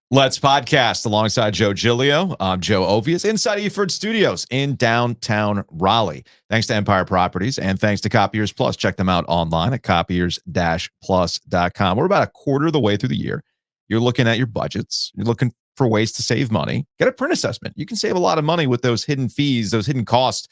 Let's podcast alongside Joe Giglio. I'm Joe Ovius inside Eford Studios in downtown Raleigh. Thanks to Empire Properties and thanks to Copiers Plus. Check them out online at copiers-plus.com. We're about a quarter of the way through the year. You're looking at your budgets. You're looking for ways to save money. Get a print assessment. You can save a lot of money with those hidden fees, those hidden costs,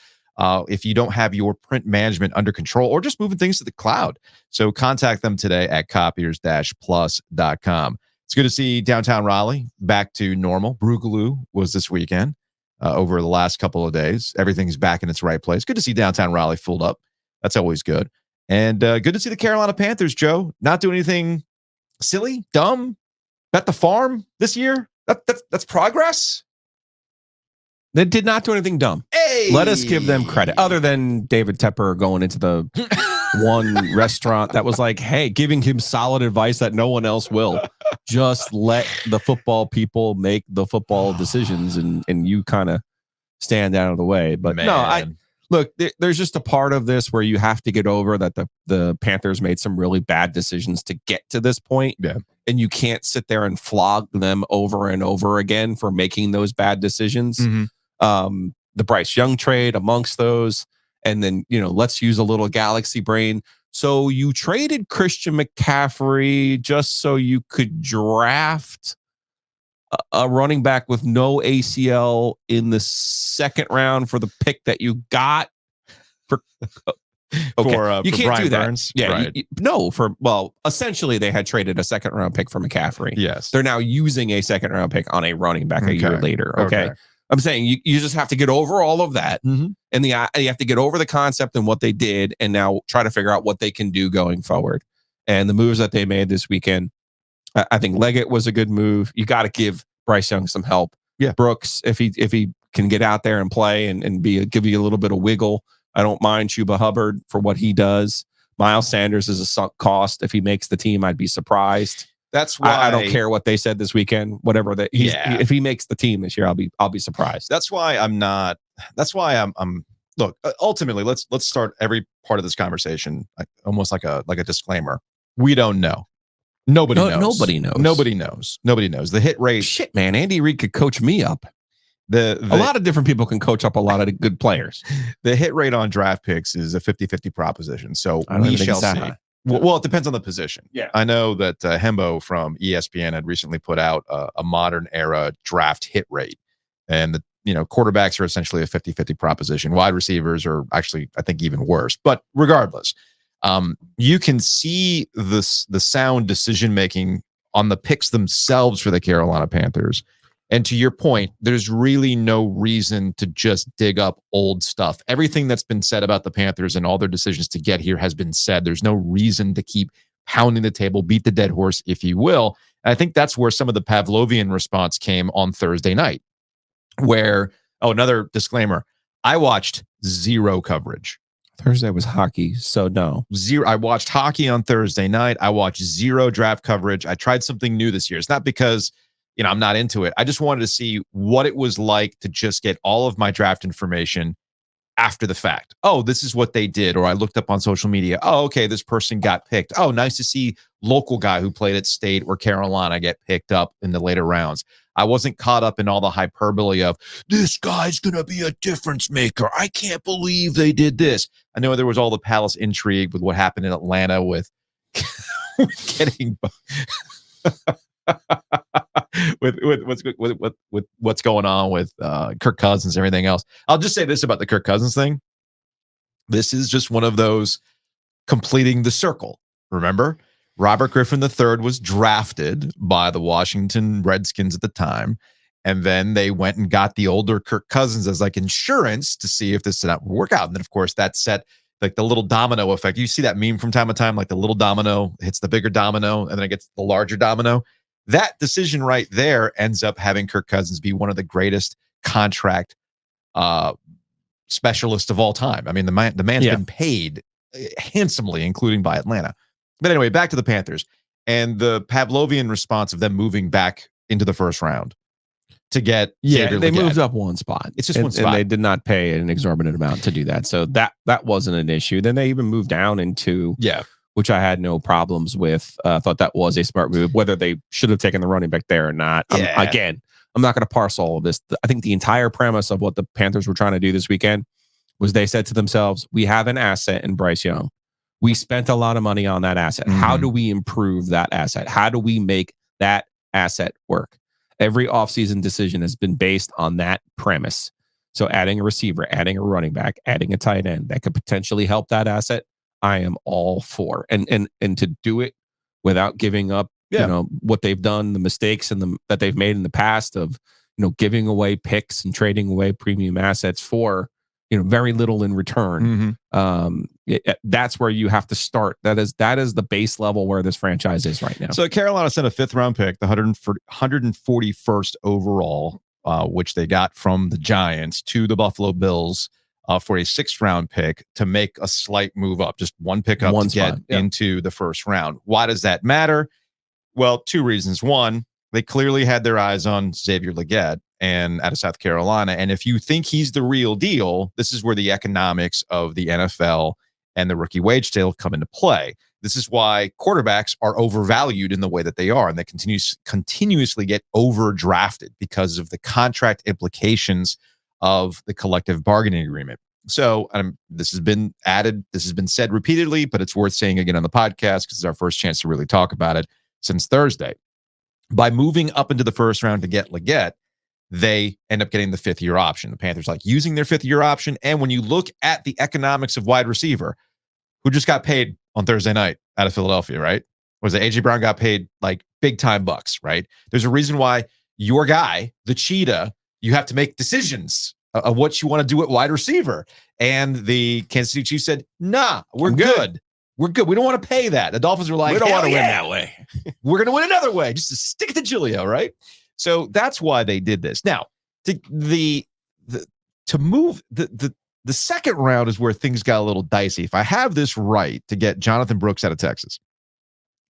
if you don't have your print management under control or just moving things to the cloud. So contact them today at copiers-plus.com. It's good to see downtown Raleigh back to normal. Boogaloo was this weekend over the last couple of days. Everything's back in its right place. Good to see downtown Raleigh filled up. That's always good. And good to see the Carolina Panthers, Joe, not do anything silly, dumb, bet the farm this year. That's progress. They did not do anything dumb. Hey! Let us give them credit. Other than David Tepper going into the one restaurant that was like, hey, giving him solid advice that no one else will. Just let the football people make the football decisions and you kind of stand out of the way. But Man. Look, there's just a part of this where you have to get over that the Panthers made some really bad decisions to get to this point. Yeah. And you can't sit there and flog them over and over again for making those bad decisions. Mm-hmm. The Bryce Young trade amongst those. And then, let's use a little galaxy brain. So you traded Christian McCaffrey just so you could draft a running back with no ACL in the second round for the pick that you got for. Okay, you can't Brian do that. Burns? Yeah, right. Essentially they had traded a second round pick for McCaffrey. Yes, they're now using a second round pick on a running back a year later. Okay. I'm saying you just have to get over all of that, and you have to get over the concept and what they did, and now try to figure out what they can do going forward. And the moves that they made this weekend, I think Leggett was a good move. You got to give Bryce Young some help. Yeah, Brooks, if he can get out there and play and give you a little bit of wiggle, I don't mind Chuba Hubbard for what he does. Miles Sanders is a sunk cost. If he makes the team, I'd be surprised. That's why I don't care what they said this weekend. Whatever that, if he makes the team this year, I'll be surprised. That's why I'm not. That's why I'm. Look, ultimately, let's start every part of this conversation almost like a disclaimer. We don't know. Nobody knows. Nobody knows. Nobody knows. Nobody knows. The hit rate. Shit, man. Andy Reid could coach me up. A lot of different people can coach up a lot of good players. The hit rate on draft picks is a 50-50 proposition. So we shall see. Well, it depends on the position. Yeah, I know that Hembo from ESPN had recently put out a modern era draft hit rate, and the quarterbacks are essentially a 50-50 proposition. Wide receivers are actually, I think, even worse. But regardless, you can see the sound decision making on the picks themselves for the Carolina Panthers. And to your point, there's really no reason to just dig up old stuff. Everything that's been said about the Panthers and all their decisions to get here has been said. There's no reason to keep pounding the table, beat the dead horse, if you will. And I think that's where some of the Pavlovian response came on Thursday night, where, another disclaimer, I watched zero coverage. Thursday was hockey, so no. Zero. I watched hockey on Thursday night. I watched zero draft coverage. I tried something new this year. It's not because I'm not into it. I just wanted to see what it was like to just get all of my draft information after the fact. Oh, this is what they did. Or I looked up on social media. Oh, okay, this person got picked. Oh, nice to see local guy who played at State or Carolina get picked up in the later rounds. I wasn't caught up in all the hyperbole of, this guy's going to be a difference maker. I can't believe they did this. I know there was all the Palace intrigue with what happened in Atlanta with getting... with what's going on with Kirk Cousins and everything else. I'll just say this about the Kirk Cousins thing. This is just one of those completing the circle. Remember, Robert Griffin III was drafted by the Washington Redskins at the time, and then they went and got the older Kirk Cousins as like insurance to see if this did not work out. And then, of course, that set like the little domino effect. You see that meme from time to time, like the little domino hits the bigger domino, and then it gets the larger domino. That decision right there ends up having Kirk Cousins be one of the greatest contract specialists of all time. I mean, the man's been paid handsomely, including by Atlanta. But anyway, back to the Panthers and the Pavlovian response of them moving back into the first round to get Xavier they Legette. moved up one spot. It's just one spot. And they did not pay an exorbitant amount to do that. So that wasn't an issue. Then they even moved down into which I had no problems with. I thought that was a smart move. Whether they should have taken the running back there or not, Yeah. I'm not going to parse all of this. I think the entire premise of what the Panthers were trying to do this weekend was they said to themselves, we have an asset in Bryce Young. We spent a lot of money on that asset. How do we improve that asset? How do we make that asset work? Every offseason decision has been based on that premise. So adding a receiver, adding a running back, adding a tight end that could potentially help that asset, I am all for. And to do it without giving up, what they've done, the mistakes that they've made in the past of, giving away picks and trading away premium assets for, very little in return. That's where you have to start. That is the base level where this franchise is right now. So Carolina sent a 5th round pick, the 141st overall, which they got from the Giants, to the Buffalo Bills for a 6th round pick to make a slight move up, just one pick up to get into the 1st round. Why does that matter? Well, 2 reasons. One, they clearly had their eyes on Xavier Legette and out of South Carolina. And if you think he's the real deal, this is where the economics of the NFL and the rookie wage scale come into play. This is why quarterbacks are overvalued in the way that they are, and they continuously get overdrafted because of the contract implications of the collective bargaining agreement. So this has been said repeatedly, but it's worth saying again on the podcast because it's our first chance to really talk about it since Thursday. By moving up into the 1st round to get Legette, they end up getting the 5th-year option. The Panthers like using their 5th-year option. And when you look at the economics of wide receiver, who just got paid on Thursday night out of Philadelphia, right? Was it A.J. Brown got paid like big time bucks, right? There's a reason why your guy, the cheetah, you have to make decisions of what you want to do at wide receiver. And the Kansas City Chiefs said, nah, we're good. We're good. We don't want to pay that. The Dolphins were like, we don't want to win that way. We're going to win another way. Just to stick it to Julio, right? So that's why they did this. Now, to move the 2nd round is where things got a little dicey. If I have this right, to get Jonathan Brooks out of Texas,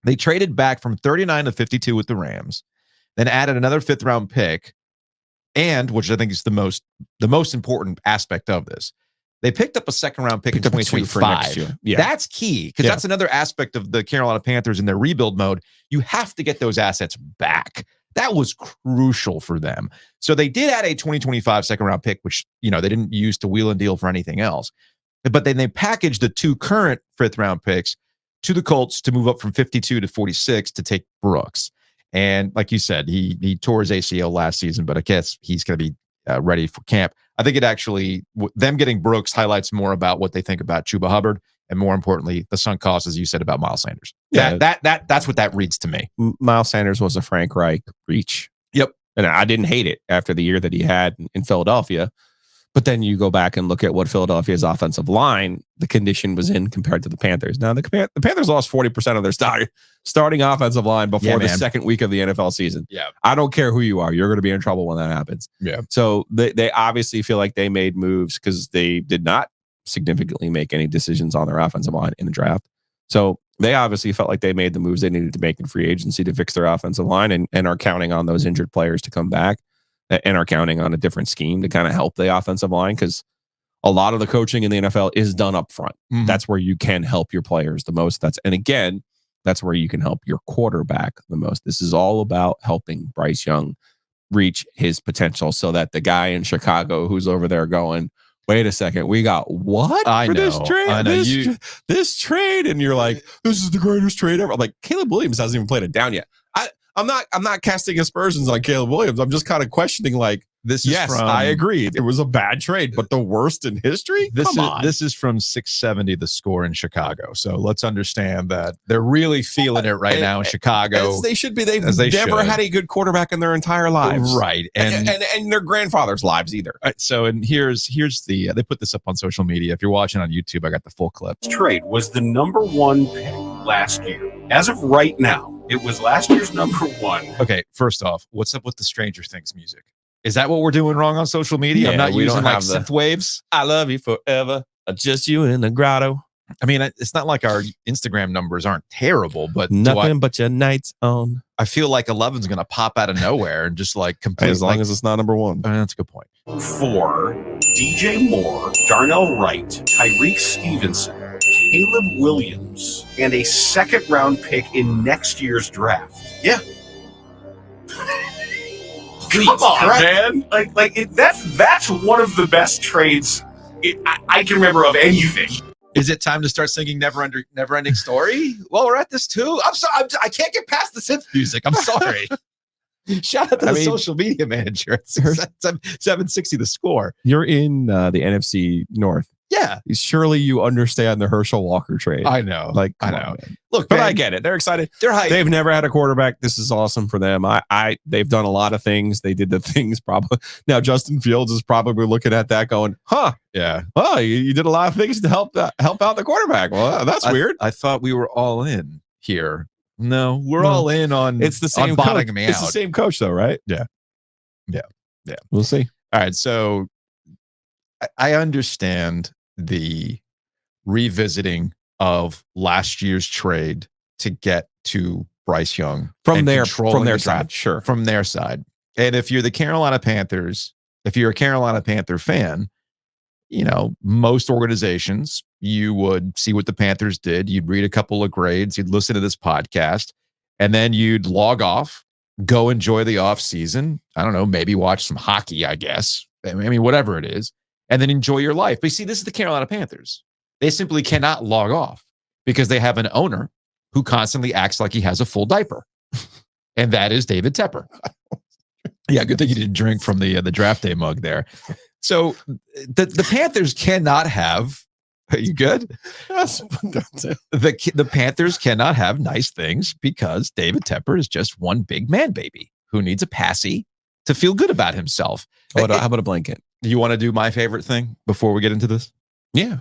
they traded back from 39 to 52 with the Rams, then added another 5th round pick, and which I think is the most important aspect of this, they picked up a 2nd round pick in 2025. Yeah. That's key because that's another aspect of the Carolina Panthers in their rebuild mode. You have to get those assets back. That was crucial for them. So they did add a 2025 2nd round pick, which, they didn't use to wheel and deal for anything else. But then they packaged the 2 current 5th round picks to the Colts to move up from 52 to 46 to take Brooks. And like you said, he tore his ACL last season, but I guess he's going to be ready for camp. I think it actually, them getting Brooks highlights more about what they think about Chuba Hubbard, and more importantly, the sunk cost, as you said, about Miles Sanders. Yeah. That's what that reads to me. Miles Sanders was a Frank Reich reach. Yep. And I didn't hate it after the year that he had in Philadelphia. But then you go back and look at what Philadelphia's offensive line, the condition was in compared to the Panthers. Now, the Panthers lost 40% of their starting offensive line before the 2nd week of the NFL season. Yeah. I don't care who you are. You're going to be in trouble when that happens. Yeah. So they obviously feel like they made moves because they did not significantly make any decisions on their offensive line in the draft. So they obviously felt like they made the moves they needed to make in free agency to fix their offensive line and are counting on those injured players to come back. And are counting on a different scheme to kind of help the offensive line because a lot of the coaching in the NFL is done up front. Mm-hmm. That's where you can help your players the most. That's where you can help your quarterback the most. This is all about helping Bryce Young reach his potential so that the guy in Chicago who's over there going, wait a second, we got what for this trade? This trade, and you're like, this is the greatest trade ever. I'm like, Caleb Williams hasn't even played it down yet. I'm not casting aspersions on Caleb Williams. I'm just kind of questioning I agree. It was a bad trade, but the worst in history? This is from 670, the score in Chicago. So let's understand that they're really feeling it right now in Chicago. As they should be. They've never had a good quarterback in their entire lives. Right. And their grandfather's lives either. Right, so, and here's the, they put this up on social media. If you're watching on YouTube, I got the full clip. Trade was the number 1 pick last year. As of right now, it was last year's number 1. Okay, first off, what's up with the Stranger Things music? Is that what we're doing wrong on social media? Yeah, I'm not we using don't like have synth waves. I love you forever. Just you in the grotto. I mean, it's not like our Instagram numbers aren't terrible, but nothing but your nights on. I feel like 11's going to pop out of nowhere and just like completely. As long as it's not number 1. That's a good point. 4, DJ Moore, Darnell Wright, Tyreek Stevenson, Caleb Williams and a second-round pick in next year's draft. Yeah. Come on, man! That's one of the best trades I can remember of anything. Is it time to start singing Never Ending Story? Well, we're at this too. I'm sorry. I can't get past the synth music. I'm sorry. Shout out to the social media manager at 760 The Score. You're in the NFC North. Yeah. Surely you understand the Herschel Walker trade. I know. I know. Look, but man, I get it. They're excited. They're hyped. They've never had a quarterback. This is awesome for them. They've done a lot of things. They did the things probably. Now Justin Fields is probably looking at that going, yeah. Oh, you did a lot of things to help out the quarterback. Well, that's weird. I thought we were all in here. No, we're all in on it's the same coach. It's the same coach though, right? Yeah. We'll see. All right. So I understand the revisiting of last year's trade to get to Bryce Young from their side. Sure. From their side. And if you're the Carolina Panthers, if you're a Carolina Panther fan, most organizations, you would see what the Panthers did. You'd read a couple of grades. You'd listen to this podcast, and then you'd log off, go enjoy the off season. I don't know, maybe watch some hockey, I guess. I mean, whatever it is, and then enjoy your life. But you see, this is the Carolina Panthers. They simply cannot log off because they have an owner who constantly acts like he has a full diaper. And that is David Tepper. Yeah, good thing you didn't drink from the draft day mug there. So the Panthers cannot have. Are you good? The Panthers cannot have nice things because David Tepper is just one big man baby who needs a passy to feel good about himself. How about a blanket? Do you want to do my favorite thing before we get into this? Yeah.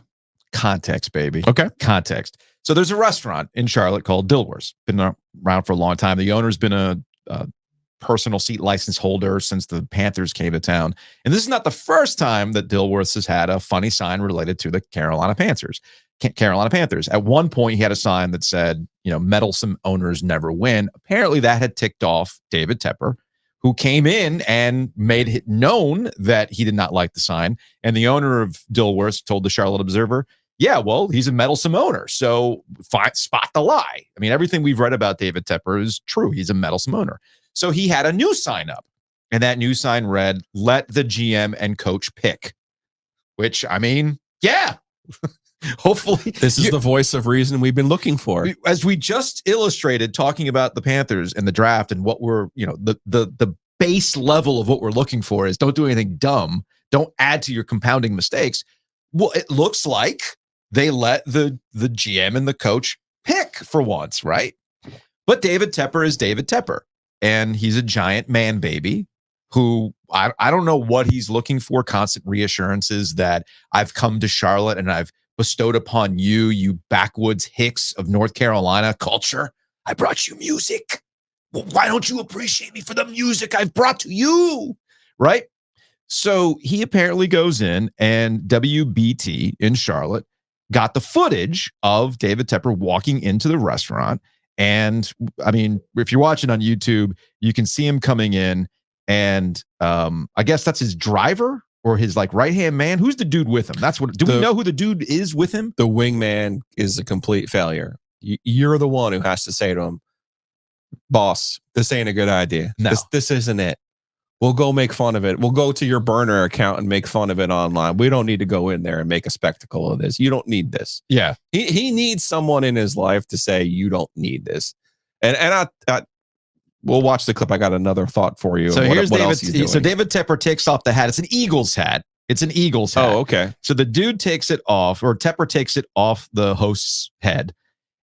Context, baby. Okay. Context. So there's a restaurant in Charlotte called Dilworth's. Been around for a long time. The owner's been a personal seat license holder since the Panthers came to town. And this is not the first time that Dilworth's has had a funny sign related to the Carolina Panthers. At one point, he had a sign that said, meddlesome owners never win. Apparently, that had ticked off David Tepper, who came in and made it known that he did not like the sign. And the owner of Dilworth's told the Charlotte Observer, yeah, well, he's a meddlesome owner. So spot the lie. I mean, everything we've read about David Tepper is true. He's a meddlesome owner. So he had a new sign up, and that new sign read, let the GM and coach pick, which, I mean, yeah, hopefully. This is the voice of reason we've been looking for. As we just illustrated, talking about the Panthers and the draft and what we're, the base level of what we're looking for is don't do anything dumb. Don't add to your compounding mistakes. Well, it looks like they let the GM and the coach pick for once, right? But David Tepper is David Tepper. And he's a giant man baby who I don't know what he's looking for. Constant reassurances that I've come to Charlotte and I've bestowed upon you backwoods hicks of North Carolina culture. I brought you music. Well, why don't you appreciate me for the music I've brought to you? Right? So he apparently goes in, and WBT in Charlotte got the footage of David Tepper walking into the restaurant. And I mean, if you're watching on YouTube, you can see him coming in, and I guess that's his driver or his right-hand man. Who's the dude with him? That's what. Do we know who the dude is with him? The wingman is a complete failure. You're the one who has to say to him, boss, this ain't a good idea. No. This isn't it. We'll go make fun of it. We'll go to your burner account and make fun of it online. We don't need to go in there and make a spectacle of this. You don't need this. Yeah. He needs someone in his life to say, you don't need this. And I we'll watch the clip. I got another thought for you. So here's David. So David Tepper takes off the hat. It's an Eagles hat. Oh, okay. So the dude takes it off, or Tepper takes it off the host's head.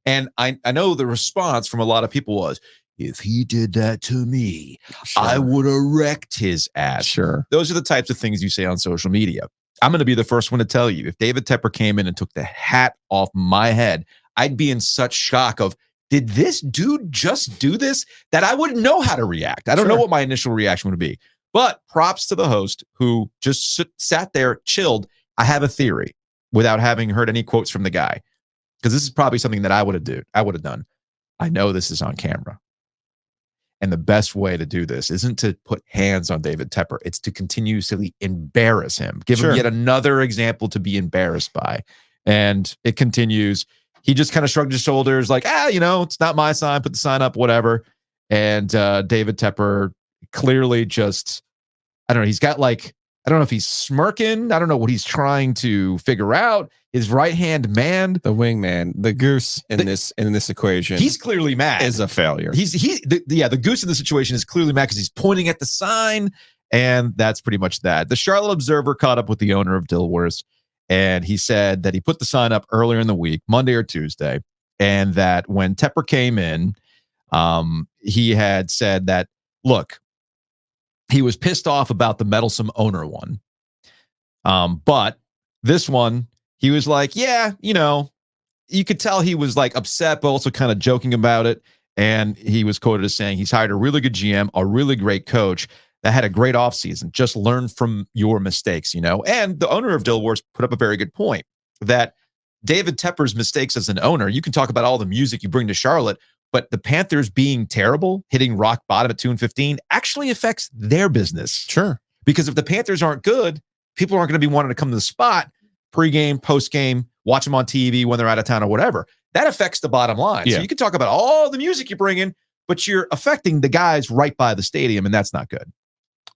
And I know the response from a lot of people was, if he did that to me, sure, I would have wrecked his ass. Sure. Those are the types of things you say on social media. I'm going to be the first one to tell you, if David Tepper came in and took the hat off my head, I'd be in such shock of, did this dude just do this? That I wouldn't know how to react. I don't know what my initial reaction would be. But props to the host who just sat there, chilled. I have a theory without having heard any quotes from the guy, because this is probably something that I would have done. I know this is on camera. And the best way to do this isn't to put hands on David Tepper. It's to continuously embarrass him. Give him yet another example to be embarrassed by. And it continues. He just kind of shrugged his shoulders like, it's not my sign. Put the sign up, whatever. And David Tepper clearly just, I don't know. He's got like, I don't know if he's smirking. I don't know what he's trying to figure out. His right-hand man, the wingman, the goose in this equation, he's clearly mad. Is a failure. The goose in the situation is clearly mad because he's pointing at the sign, and that's pretty much that. The Charlotte Observer caught up with the owner of Dilworth's, and he said that he put the sign up earlier in the week, Monday or Tuesday, and that when Tepper came in, he had said that, look, he was pissed off about the meddlesome owner one, but this one, he was like, you could tell he was like upset, but also kind of joking about it. And he was quoted as saying, he's hired a really good GM, a really great coach that had a great offseason. Just learn from your mistakes, And the owner of Dilworth's put up a very good point that David Tepper's mistakes as an owner, you can talk about all the music you bring to Charlotte, but the Panthers being terrible, hitting rock bottom at 2-15, actually affects their business. Sure. Because if the Panthers aren't good, people aren't going to be wanting to come to the spot pre-game, post-game, watch them on TV when they're out of town or whatever. That affects the bottom line. Yeah. So you can talk about all the music you bring in, but you're affecting the guys right by the stadium, and that's not good.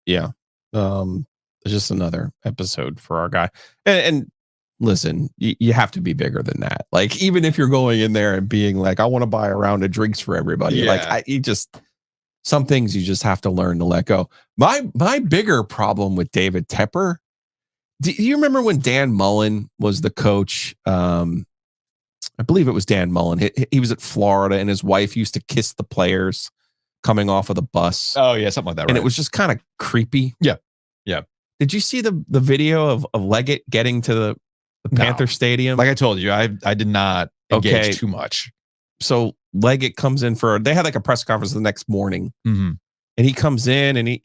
Yeah. It's just another episode for our guy. And listen, you have to be bigger than that. Like, even if you're going in there and being like, I want to buy a round of drinks for everybody. Yeah. Like, some things you just have to learn to let go. My bigger problem with David Tepper, do you remember when Dan Mullen was the coach? I believe it was Dan Mullen. He was at Florida, and his wife used to kiss the players coming off of the bus. Oh, yeah, something like that, right? And it was just kind of creepy. Yeah. Did you see the video of Leggett getting to the Panther Stadium? Like I told you, I did not engage too much. So Leggett comes in they had like a press conference the next morning. Mm-hmm. And he comes in and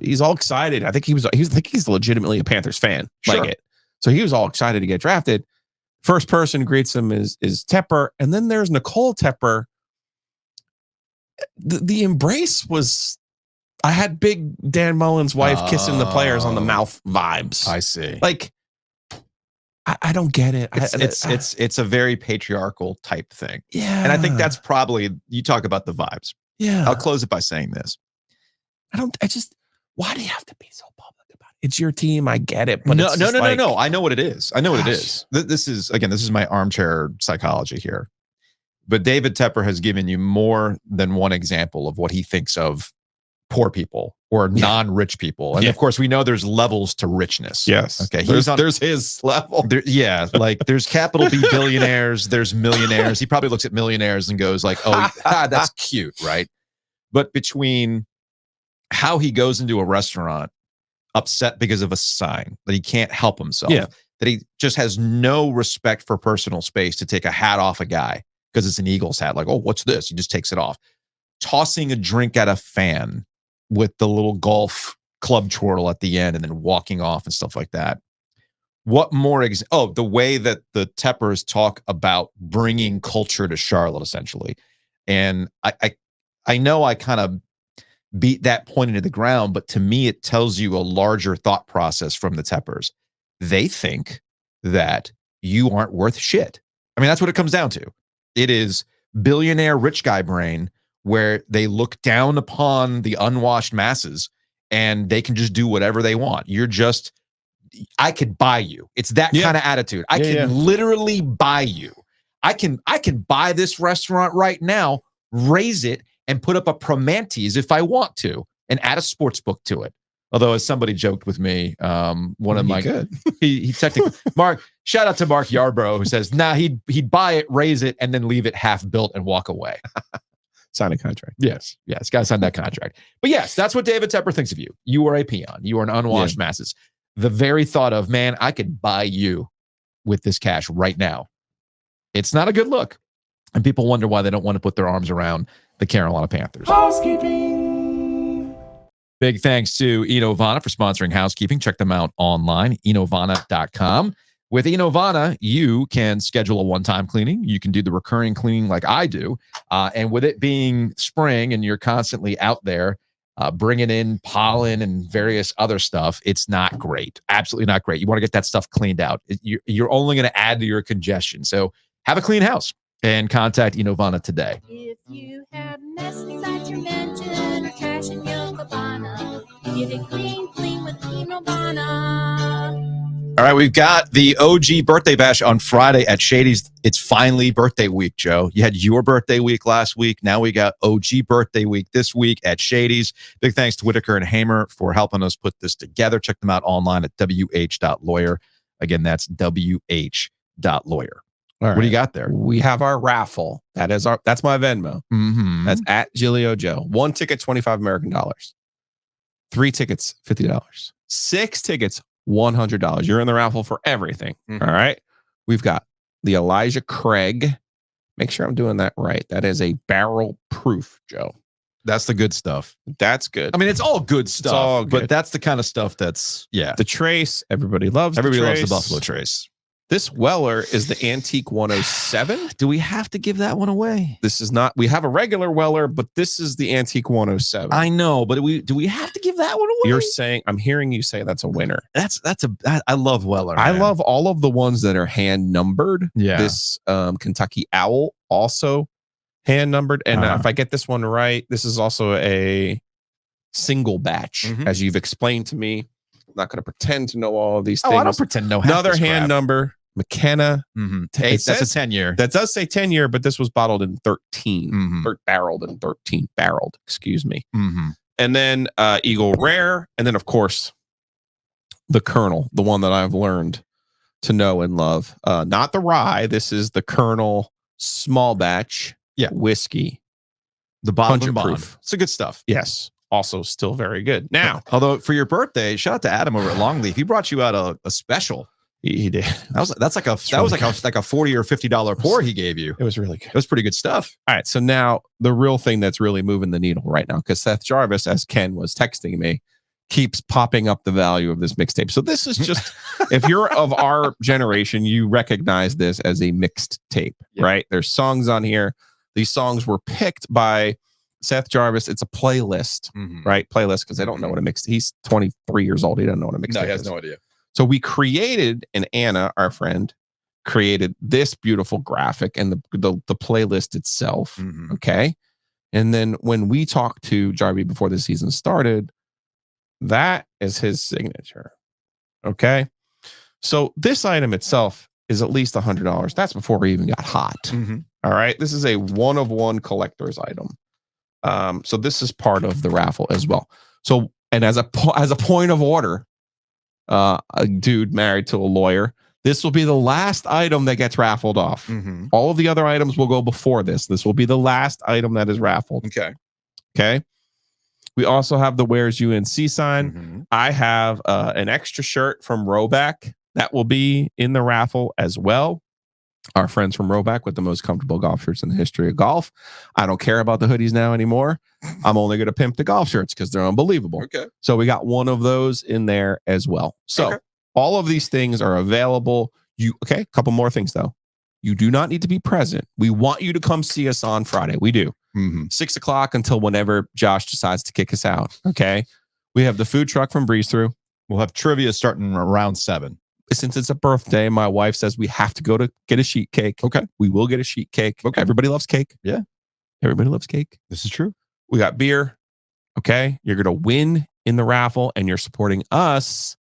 he's all excited. I think he's legitimately a Panthers fan, Sure. Leggett. So he was all excited to get drafted. First person who greets him is Tepper. And then there's Nicole Tepper. The embrace was, I had big Dan Mullen's wife kissing the players on the mouth vibes. I see. Like, I don't get it. It's a very patriarchal type thing. Yeah. And I think that's probably, you talk about the vibes. Yeah. I'll close it by saying this. Why do you have to be so public about it? It's your team. I get it. But No. like, I know what it is. It is. This is my armchair psychology here. But David Tepper has given you more than one example of what he thinks of poor people or non-rich people. And of course, we know there's levels to richness. Yes. Okay. There's his level. Like there's capital B billionaires, there's millionaires. He probably looks at millionaires and goes like, oh, that's cute, right? But between how he goes into a restaurant upset because of a sign that he can't help himself, that he just has no respect for personal space to take a hat off a guy because it's an Eagles hat. Like, oh, what's this? He just takes it off. Tossing a drink at a fan with the little golf club twirl at the end and then walking off and stuff like that. What more? The way that the Teppers talk about bringing culture to Charlotte, essentially. And I know I kind of beat that point into the ground, but to me, it tells you a larger thought process from the Teppers. They think that you aren't worth shit. I mean, that's what it comes down to. It is billionaire rich guy brain where they look down upon the unwashed masses and they can just do whatever they want. I could buy you. It's that kind of attitude. I can literally buy you. I can buy this restaurant right now, raise it, and put up a Promantes if I want to, and add a sports book to it. Although, as somebody joked with me, he technically, shout out to Mark Yarbrough, who says, he'd buy it, raise it, and then leave it half built and walk away. Sign a contract. Yes, got to sign that contract. But yes, that's what David Tepper thinks of you. You are a peon. You are an unwashed masses. The very thought of, man, I could buy you with this cash right now. It's not a good look. And people wonder why they don't want to put their arms around the Carolina Panthers. Housekeeping. Big thanks to Enovana for sponsoring Housekeeping. Check them out online, enovana.com. With Enovana, you can schedule a one-time cleaning. You can do the recurring cleaning like I do. And with it being spring and you're constantly out there, bringing in pollen and various other stuff, it's not great. Absolutely not great. You want to get that stuff cleaned out. You're only going to add to your congestion. So have a clean house and contact Enovana today. If you have mess inside your mansion or trash in your cabana, get it clean with Enovana. All right, we've got the OG birthday bash on Friday at Shady's. It's finally birthday week, Joe. You had your birthday week last week. Now we got OG birthday week this week at Shady's. Big thanks to Whitaker and Hamer for helping us put this together. Check them out online at wh.lawyer. Again, that's wh.lawyer. What do you got there? We have our raffle. That's my Venmo. Mm-hmm. That's at Gilio Joe. 1 ticket, $25 American dollars. 3 tickets, $50. 6 tickets, $100. You're in the raffle for everything. Mhm. All right. We've got the Elijah Craig. Make sure I'm doing that right. That is a barrel proof, Joe. That's the good stuff. That's good. I mean, it's all good stuff, all good. but that's the kind of stuff that's, yeah. The Trace, everybody loves Everybody the loves Trace. the Buffalo Trace. This Weller is the Antique 107. Do we have to give that one away? This is not, we have a regular Weller, but this is the Antique 107. I know, but do we have to give that one away? You're saying, I'm hearing you say that's a winner. I love Weller. I man. love all of the ones that are hand numbered. Yeah. This Kentucky Owl also hand numbered. And if I get this one right, this is also a single batch, Mhm. as you've explained to me. I'm not going to pretend to know all of these things. Oh, I don't pretend to know half Another this hand crap. number, McKenna. Mhm. It That's a says- 10-year. That does say 10 year, but this was bottled in 13. Mhm. Barreled, excuse me. Mhm. And then Eagle Rare. And then, of course, the Colonel, the one that I've learned to know and love. Not the rye. This is the Colonel small batch whiskey. The bottom 100 bond. proof. It's a good stuff. Yes. Also still very good. Now, Although for your birthday, shout out to Adam over at Longleaf. He brought you out a special. he did. That's like a $40 or $50 pour he gave you. It was really good. It was pretty good stuff. All right. So now the real thing that's really moving the needle right now, because Seth Jarvis, as Ken was texting me, keeps popping up the value of this mixtape. So this is just, if you're of our generation, you recognize this as a mixed tape, right? There's songs on here. These songs were picked by Seth Jarvis. It's a playlist, right? Playlist, because I don't know what a mixed. He's 23 years old. He doesn't know what a mixtape is. No, he has no idea. So we created, and Anna, our friend, created this beautiful graphic and the playlist itself. Mhm. Okay. And then when we talked to Jarvis before the season started, that is his signature. Okay. So this item itself is at least $100. That's before we even got hot. Mhm. All right. This is a one-of-one collector's item. So this is part of the raffle as well. So, and as a point of order, a dude married to a lawyer, this will be the last item that gets raffled off. Mhm. All of the other items will go before this. This will be the last item that is raffled. Okay. Okay. We also have the Where's UNC sign. Mhm. I have an extra shirt from Roback that will be in the raffle as well. Our friends from Roback with the most comfortable golf shirts in the history of golf. I don't care about the hoodies now anymore. I'm only going to pimp the golf shirts because they're unbelievable. Okay. So we got one of those in there as well. So Okay. all of these things are available. A couple more things though. You do not need to be present. We want you to come see us on Friday. We do. Mhm. 6:00 until whenever Josh decides to kick us out. Okay. We have the food truck from Breeze Through. We'll have trivia starting around 7. Since it's a birthday, my wife says we have to go to get a sheet cake. Okay. We will get a sheet cake. Okay. Everybody loves cake. Yeah. Everybody loves cake. This is true. We got beer. Okay. You're going to win in the raffle and you're supporting us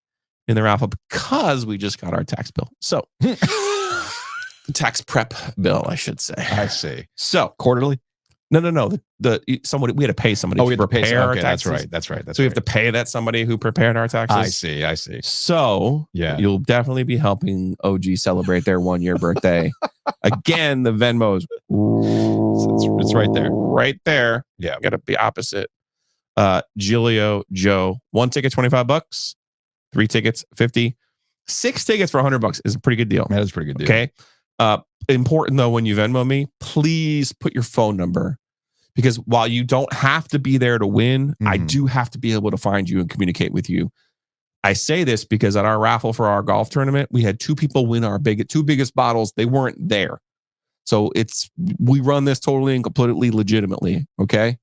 in the raffle because we just got our tax bill. So the tax prep bill, I should say. I see. So Quarterly? no. Somebody, we had to pay somebody. Oh, we to had to pay. prepare our Okay, that's taxes. right. That's right. That's So we right. have to pay that somebody who prepared our taxes. I see. So Yeah. you'll definitely be helping OG celebrate their 1-year birthday. Again, the Venmo is It's right there. Right there. Yeah. Got to be opposite. Gilio Joe, 1 ticket, $25. 3 tickets, 50. 6 tickets for $100 is a pretty good deal. That is a pretty good deal. Okay. Important though, when you Venmo me, please put your phone number, because while you don't have to be there to win, I Mhm. do have to be able to find you and communicate with you. I say this because at our raffle for our golf tournament, we had 2 people win our two biggest bottles. They weren't there. So we run this totally and completely legitimately. Okay.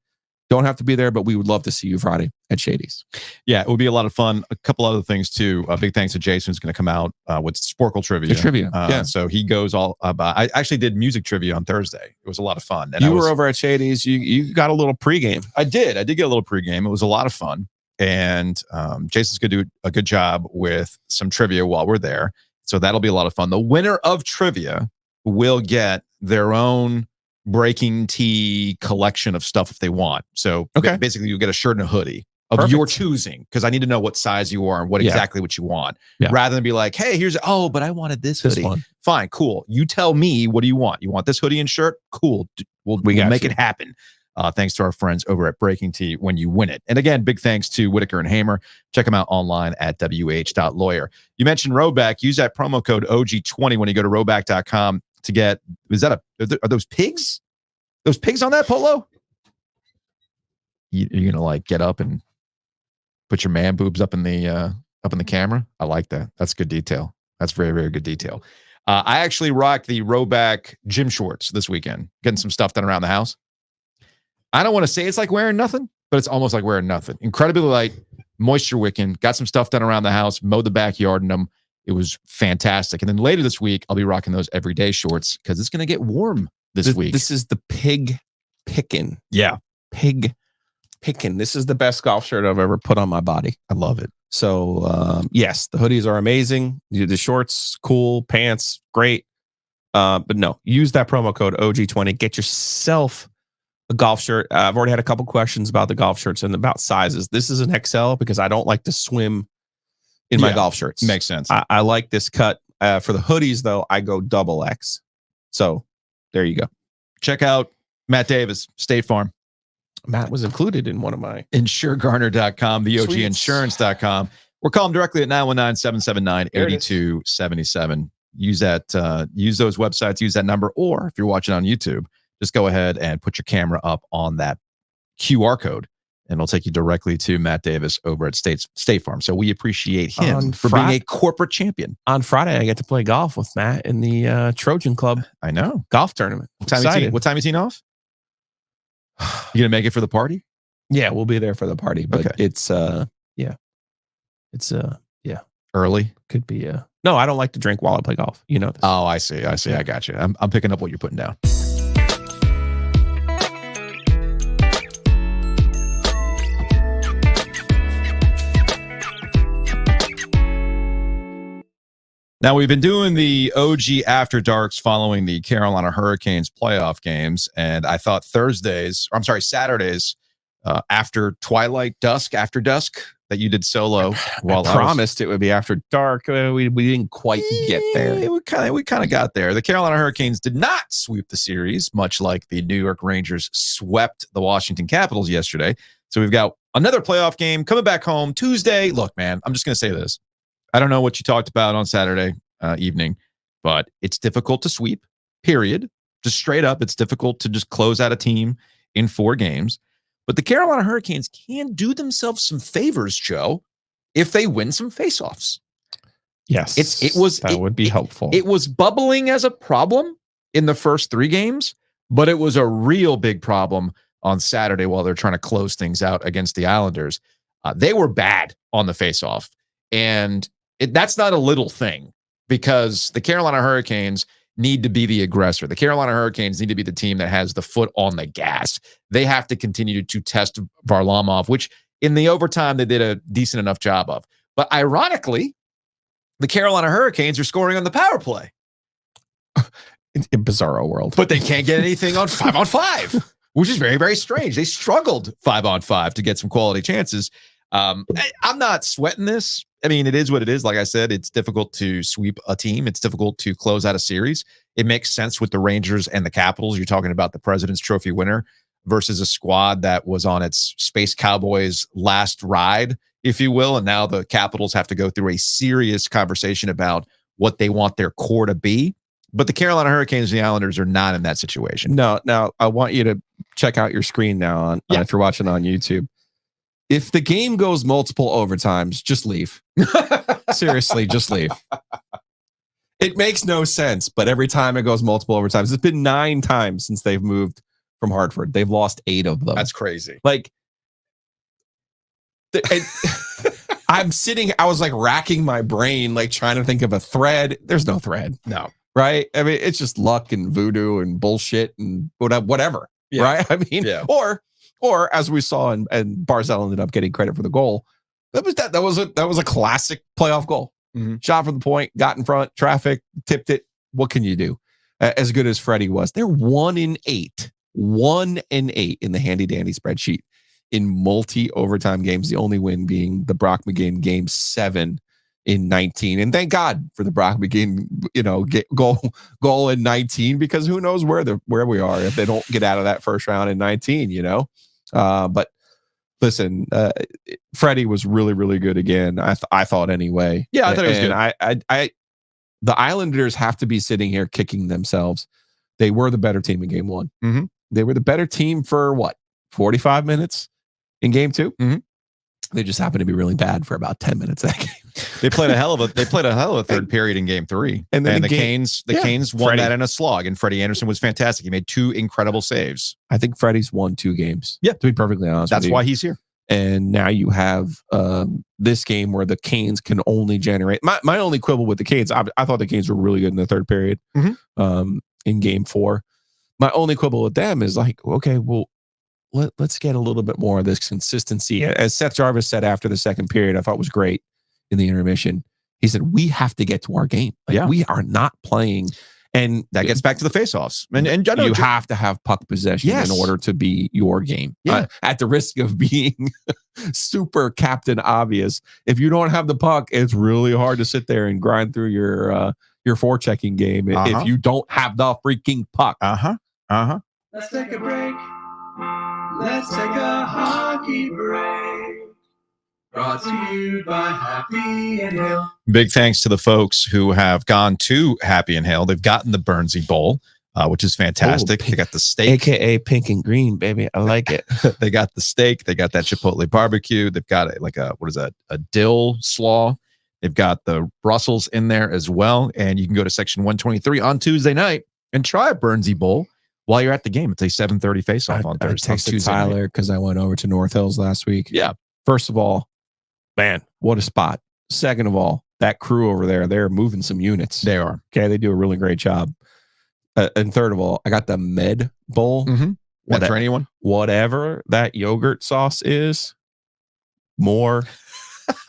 Don't have to be there, but we would love to see you Friday at Shady's. Yeah, it would be a lot of fun. A couple other things too. Big thanks to Jason, who's going to come out with Sporkle trivia. The trivia, yeah. So he goes all about. I actually did music trivia on Thursday. It was a lot of fun. And You were over at Shady's. You got a little pregame. I did get a little pregame. It was a lot of fun. And Jason's going to do a good job with some trivia while we're there. So that'll be a lot of fun. The winner of trivia will get their own Breaking Tea collection of stuff if they want. So basically you get a shirt and a hoodie of your choosing, because I need to know what size you are and what exactly what you want, rather than be like, hey, but I wanted this hoodie. One. Fine, cool. You tell me, what do you want? You want this hoodie and shirt? Cool. We'll make it happen. Thanks to our friends over at Breaking Tea when you win it. And again, big thanks to Whitaker and Hamer. Check them out online at wh.lawyer. You mentioned Roback. Use that promo code OG20 when you go to roback.com to get, are those pigs? Those pigs on that polo? You're going to like get up and put your man boobs up in the camera? I like that. That's good detail. That's very, very good detail. I actually rocked the Roback gym shorts this weekend, getting some stuff done around the house. I don't want to say it's like wearing nothing, but it's almost like wearing nothing. Incredibly light, moisture wicking, got some stuff done around the house, mowed the backyard in them. It was fantastic. And then later this week, I'll be rocking those everyday shorts because it's going to get warm this week. This is the pig pickin'. Yeah. Pig pickin'. This is the best golf shirt I've ever put on my body. I love it. So, yes, the hoodies are amazing. The shorts, cool. Pants, great. But no, use that promo code OG20. Get yourself a golf shirt. I've already had a couple questions about the golf shirts and about sizes. This is an XL because I don't like to swim in my golf shirts. Makes sense. I like this cut. For the hoodies, though, I go double X. So there you go. Check out Matt Davis, State Farm. Matt was included in one of my InsureGarner.com, theoginsurance.com. Or call them directly at 919-779-8277. Use that. Use those websites. Use that number. Or if you're watching on YouTube, just go ahead and put your camera up on that QR code, and it'll take you directly to Matt Davis over at State Farm. So we appreciate him for being a corporate champion. On Friday, I get to play golf with Matt in the Trojan Club. I know. Golf tournament. What time you teeing off? You gonna make it for the party? Yeah, we'll be there for the party. But it's early. Could be no, I don't like to drink while I play golf. You know this. Oh, I see. I got you. I'm picking up what you're putting down. Now, we've been doing the OG After Darks following the Carolina Hurricanes playoff games, and I thought Saturdays, after after dusk, that you did solo. I promised it would be after dark. We didn't quite get there. We kind of got there. The Carolina Hurricanes did not sweep the series, much like the New York Rangers swept the Washington Capitals yesterday. So we've got another playoff game coming back home Tuesday. Look, man, I'm just going to say this. I don't know what you talked about on Saturday evening, but it's difficult to sweep, period. Just straight up, it's difficult to just close out a team in 4 games. But the Carolina Hurricanes can do themselves some favors, Joe, if they win some faceoffs. Yes, that would be helpful. It was bubbling as a problem in the first 3 games, but it was a real big problem on Saturday while they're trying to close things out against the Islanders. They were bad on the faceoff, and that's not a little thing, because the Carolina Hurricanes need to be the aggressor. The Carolina Hurricanes need to be the team that has the foot on the gas. They have to continue to test Varlamov, which in the overtime they did a decent enough job of. But ironically, the Carolina Hurricanes are scoring on the power play. In bizarro world. But they can't get anything on 5-on-5, which is very, very strange. They struggled 5-on-5 to get some quality chances. I'm not sweating this. I mean, it is what it is. Like I said, it's difficult to sweep a team. It's difficult to close out a series. It makes sense with the Rangers and the Capitals. You're talking about the President's Trophy winner versus a squad that was on its Space Cowboys last ride, if you will. And now the Capitals have to go through a serious conversation about what they want their core to be. But the Carolina Hurricanes and the Islanders are not in that situation. No, now I want you to check out your screen now if you're watching on YouTube. If the game goes multiple overtimes, just leave. Seriously, just leave. It makes no sense, but every time it goes multiple overtimes, it's been 9 times since they've moved from Hartford. They've lost 8 of them. That's crazy. Like, I'm sitting, I was like racking my brain, like trying to think of a thread. There's no thread. No. Right? I mean, it's just luck and voodoo and bullshit and whatever. Yeah. Right? I mean, Yeah. or as we saw, and Barzell ended up getting credit for the goal. That was a classic playoff goal. Mm-hmm. Shot from the point, got in front, traffic, tipped it. What can you do? As good as Freddie was, they're 1-8 in the handy dandy spreadsheet in multi overtime games. The only win being the Brock McGinn game 7 in 19, and thank God for the Brock McGinn, goal in 19, because who knows where we are if they don't get out of that first round in 19. But listen, Freddie was really, really good again. I thought anyway. Yeah, I thought it was good. I the Islanders have to be sitting here kicking themselves. They were the better team in game 1. Mm-hmm. They were the better team for 45 minutes in game 2. Mm-hmm. They just happened to be really bad for about 10 minutes that game. They played a hell of a third period in game 3. And then the Canes won Freddie. that in a slog, and Freddie Anderson was fantastic. He made 2 incredible saves. I think Freddie's won 2 games. Yeah. To be perfectly honest. That's with you. why he's here. And now you have this game where the Canes can only generate. My only quibble with the Canes, I thought the Canes were really good in the third period. Mm-hmm. In game 4. My only quibble with them is like, okay, well, let's get a little bit more of this consistency. As Seth Jarvis said after the second period, I thought was great in the intermission. He said, we have to get to our game. We are not playing. And that gets back to the faceoffs. And you have to have puck possession in order to be your game. Yeah. At the risk of being super captain obvious, if you don't have the puck, it's really hard to sit there and grind through your forechecking game if you don't have the freaking puck. Let's take a break. Let's take a hockey break. Brought to you by Happy and Hill. Big thanks to the folks who have gone to Happy and Hill. They've gotten the Burnsy Bowl, which is fantastic. They got the steak. AKA pink and green, baby. I like it. They got the steak. They got that Chipotle barbecue. They've got a dill slaw. They've got the Brussels in there as well. And you can go to section 123 on Tuesday night and try a Burnsy Bowl while you're at the game. It's a 7:30 face-off on Thursday. I texted Tyler because I went over to North Hills last week. Yeah. First of all, man, what a spot. Second of all, that crew over there, they're moving some units. They are. Okay, they do a really great job. And third of all, I got the Med Bowl. Mm-hmm. Mediterranean. Whatever that yogurt sauce is, more,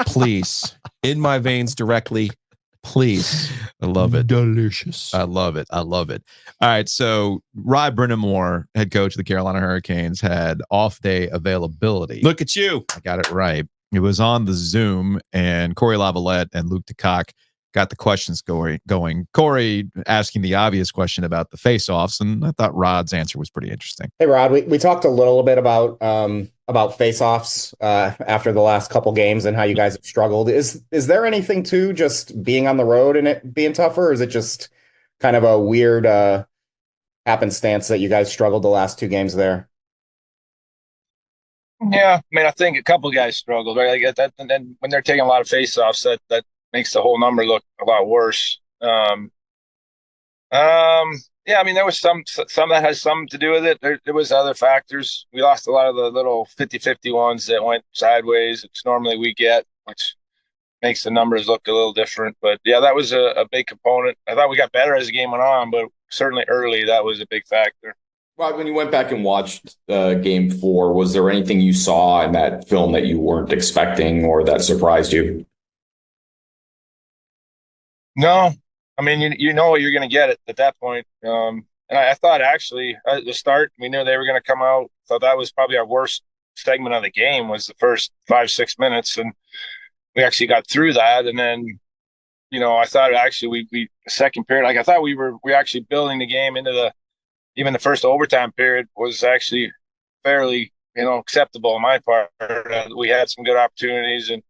please. In my veins directly, please. I love it. Delicious. I love it. All right, so Rod Brindamore, head coach of the Carolina Hurricanes, had off-day availability. Look at you. I got it right. It was on the Zoom, and Corey Lavalette and Luke DeCock got the questions going. Corey asking the obvious question about the face-offs, and I thought Rod's answer was pretty interesting. Hey, Rod, we talked a little bit about face-offs after the last couple games and how you guys have struggled. Is there anything to just being on the road and it being tougher, or is it just kind of a weird happenstance that you guys struggled the last 2 games there? Yeah, I mean, I think a couple guys struggled, right? Like that, and then when they're taking a lot of faceoffs, that makes the whole number look a lot worse. Yeah, I mean, there was some that has something to do with it. There was other factors. We lost a lot of the little 50-50 ones that went sideways, which normally we get, which makes the numbers look a little different. But yeah, that was a big component. I thought we got better as the game went on, but certainly early, that was a big factor. Rod, when you went back and watched game 4, was there anything you saw in that film that you weren't expecting or that surprised you? No. I mean, you know what you're going to get at that point. And I thought actually at the start, we knew they were going to come out. So that was probably our worst segment of the game was the first 5-6 minutes. And we actually got through that. And then, I thought actually we second period, like I thought we were actually building the game into even the first overtime period was actually fairly, acceptable on my part. We had some good opportunities and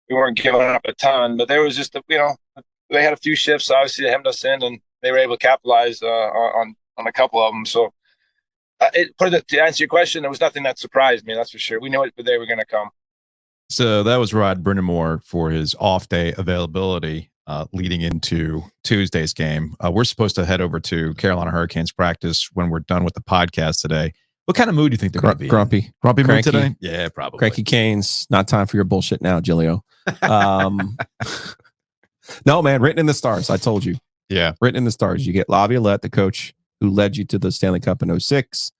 we weren't giving up a ton, but there was just, they had a few shifts, obviously, that hemmed us in, and they were able to capitalize on a couple of them. So to answer your question, there was nothing that surprised me, that's for sure. We knew they were going to come. So that was Rod Brindamore for his off-day availability. leading into Tuesday's game. We're supposed to head over to Carolina Hurricanes practice when we're done with the podcast today. What kind of mood do you think they're going to be? Grumpy. Grumpy mood Cranky. today? Yeah, probably. Cranky Canes. Not time for your bullshit now, Gilio. No, man. Written in the stars. I told you. Yeah. Written in the stars. You get Laviolette, the coach who led you to the Stanley Cup in 06.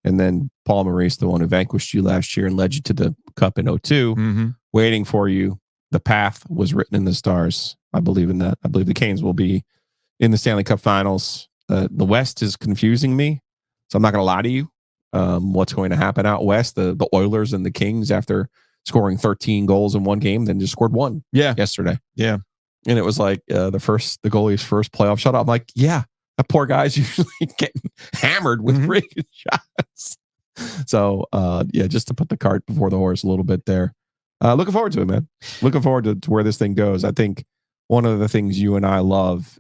And then Paul Maurice, the one who vanquished you last year and led you to the Cup in 02. Mm-hmm. Waiting for you. The path was written in the stars. I believe in that. I believe the Canes will be in the Stanley Cup finals. The West is confusing me. So I'm not going to lie to you. What's going to happen out West? The Oilers and the Kings, after scoring 13 goals in one game, then just scored one yesterday. Yeah. And it was like the goalie's first playoff shutout. I'm like, yeah, that poor guy's usually getting hammered with freaking shots. So, just to put the cart before the horse a little bit there. Looking forward to it, man. Looking forward to where this thing goes. I think one of the things you and I love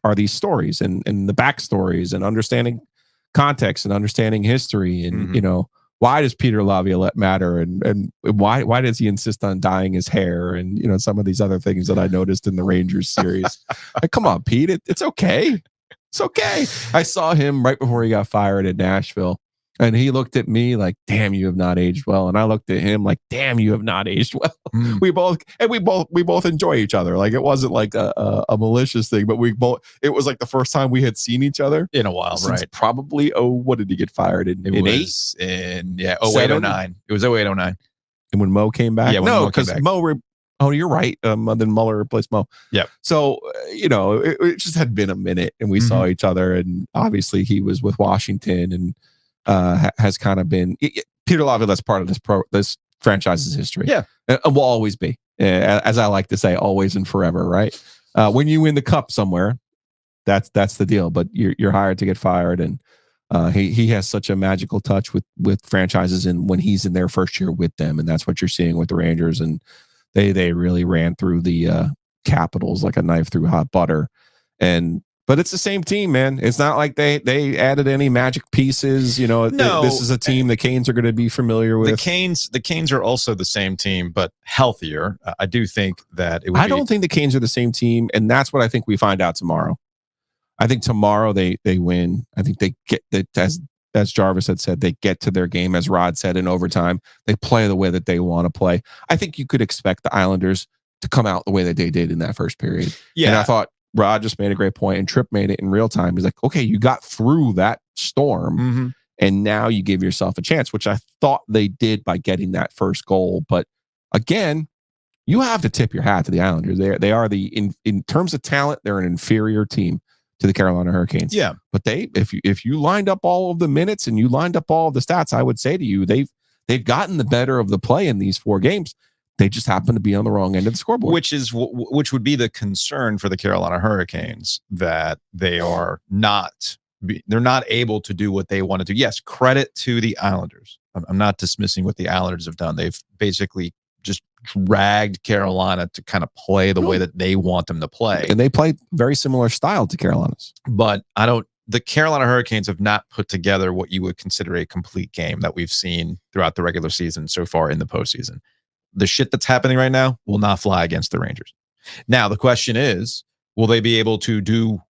are these stories and the backstories and understanding context and understanding history. And, why does Peter Laviolette matter? And why does he insist on dyeing his hair? And, some of these other things that I noticed in the Rangers series. Like, come on, Pete. It's okay. It's okay. I saw him right before he got fired at Nashville. And he looked at me like, damn, you have not aged well. And I looked at him like, damn, you have not aged well. We both enjoy each other. Like, it wasn't like a malicious thing, but it was like the first time we had seen each other in a while, right? Probably, what did he get fired in? It was 08, 09. It was 08, 09. And when Mo came back? Yeah, no, because oh, you're right. Then Mueller replaced Mo. Yeah. So, it just had been a minute and we saw each other. And obviously he was with Washington and has kind of been Peter Laviolette's part of this franchise's history. Yeah. And will always be, as I like to say, always and forever, right? When you win the cup somewhere, that's the deal. But you're hired to get fired, and he has such a magical touch with franchises, and when he's in their first year with them, and that's what you're seeing with the Rangers, and they really ran through the Capitals like a knife through hot butter, But it's the same team, man. It's not like they added any magic pieces. No. This is a team the Canes are going to be familiar with. The Canes are also the same team, but healthier. I do think that it would. I don't think the Canes are the same team, and that's what I think we find out tomorrow. I think tomorrow they win. I think they get as Jarvis had said, they get to their game, as Rod said, in overtime. They play the way that they want to play. I think you could expect the Islanders to come out the way that they did in that first period. Yeah, and I thought Rod just made a great point, and Tripp made it in real time. He's like, okay, you got through that storm, and now you give yourself a chance, which I thought they did by getting that first goal. But again, you have to tip your hat to the Islanders. They are in terms of talent, they're an inferior team to the Carolina Hurricanes. Yeah, but if you lined up all of the minutes and you lined up all of the stats, I would say to you, they've gotten the better of the play in these 4 games. They just happen to be on the wrong end of the scoreboard, which would be the concern for the Carolina Hurricanes, that they're not able to do what they want to do. Yes, credit to the Islanders. I'm not dismissing what the Islanders have done. They've basically just dragged Carolina to kind of play the way that they want them to play, and they play very similar style to Carolina's. But the Carolina Hurricanes have not put together what you would consider a complete game that we've seen throughout the regular season so far in the postseason. The shit that's happening right now will not fly against the Rangers. Now, the question is, will they be able to do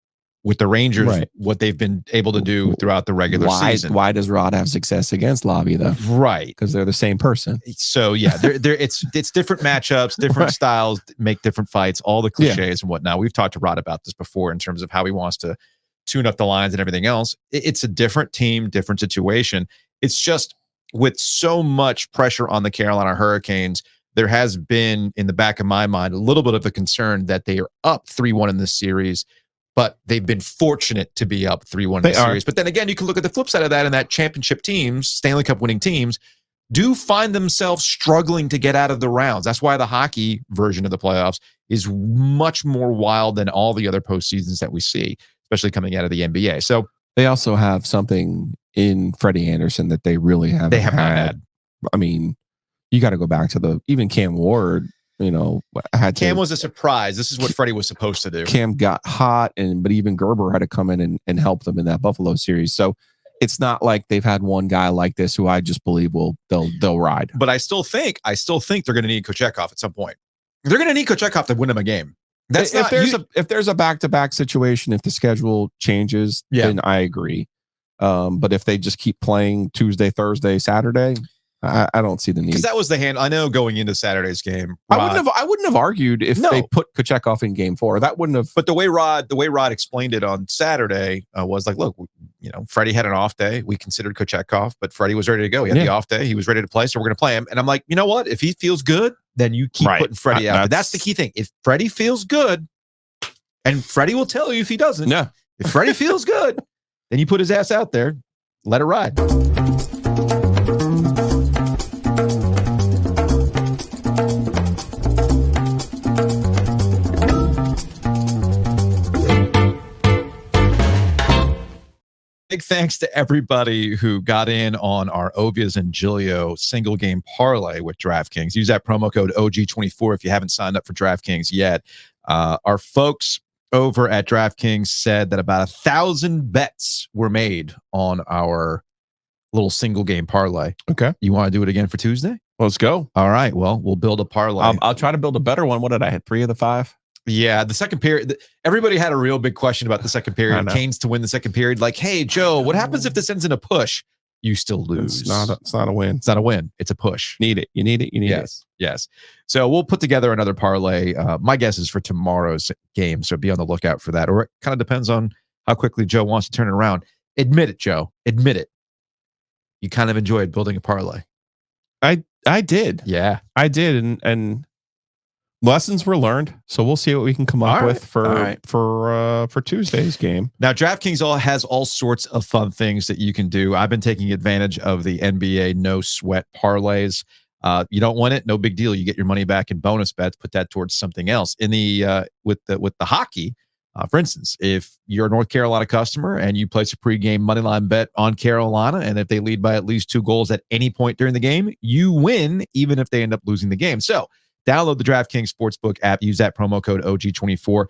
with the Rangers what they've been able to do throughout the regular season? Why does Rod have success against Lavi, though? Right. Because they're the same person. So, yeah, it's different matchups, different styles, make different fights, all the cliches and whatnot. We've talked to Rod about this before in terms of how he wants to tune up the lines and everything else. It's a different team, different situation. It's just with so much pressure on the Carolina Hurricanes, there has been, in the back of my mind, a little bit of a concern that they are up 3-1 in this series, but they've been fortunate to be up 3-1 in this series. But then again, you can look at the flip side of that, and that championship teams, Stanley Cup winning teams, do find themselves struggling to get out of the rounds. That's why the hockey version of the playoffs is much more wild than all the other postseasons that we see, especially coming out of the NBA. So they also have something in Freddie Anderson that they really haven't not had. I mean, you got to go back to even Cam Ward, Cam was a surprise. This is what Freddie was supposed to do. Cam got hot, but even Gerber had to come in and help them in that Buffalo series. So it's not like they've had one guy like this who I just believe they'll ride. But I still think they're going to need Kochekov at some point. They're going to need Kochekov to win them a game. If there's a back-to-back situation, if the schedule changes, then I agree. But if they just keep playing Tuesday, Thursday, Saturday, I don't see the need. Because that was the hand. I know going into Saturday's game, I wouldn't have argued if they put Kochetkov in game 4. That wouldn't have. But the way Rod explained it on Saturday was like, look, Freddie had an off day. We considered Kochetkov, but Freddie was ready to go. He had the off day. He was ready to play, so we're going to play him. And I'm like, you know what? If he feels good, then you keep putting Freddie out. That's the key thing. If Freddie feels good, and Freddie will tell you if he doesn't. Yeah. If Freddie feels good, then you put his ass out there. Let it ride. Big thanks to everybody who got in on our Ovias and Giglio single game parlay with DraftKings. Use that promo code OG24 if you haven't signed up for DraftKings yet. Our folks over at DraftKings said that about 1,000 bets were made on our little single game parlay. Okay. You want to do it again for Tuesday? Let's go. All right. Well, we'll build a parlay. I'll try to build a better one. What did I hit? 3 of the 5? Yeah, the second period. Everybody had a real big question about the second period. Canes to win the second period. Like, hey, Joe, what happens if this ends in a push? You still lose. It's not a win. It's not a win. It's a push. Need it. You need it. You need it. Yes. So we'll put together another parlay. My guess is for tomorrow's game. So be on the lookout for that. Or it kind of depends on how quickly Joe wants to turn it around. Admit it, Joe. Admit it. You kind of enjoyed building a parlay. I did. Yeah. I did. And lessons were learned, so we'll see what we can come up with for Tuesday's game. Now, DraftKings has all sorts of fun things that you can do. I've been taking advantage of the NBA no sweat parlays. You don't win it, no big deal. You get your money back in bonus bets. Put that towards something else. In the with the hockey, for instance, if you're a North Carolina customer and you place a pregame moneyline bet on Carolina, and if they lead by at least 2 goals at any point during the game, you win, even if they end up losing the game. So download the DraftKings Sportsbook app. Use that promo code OG24.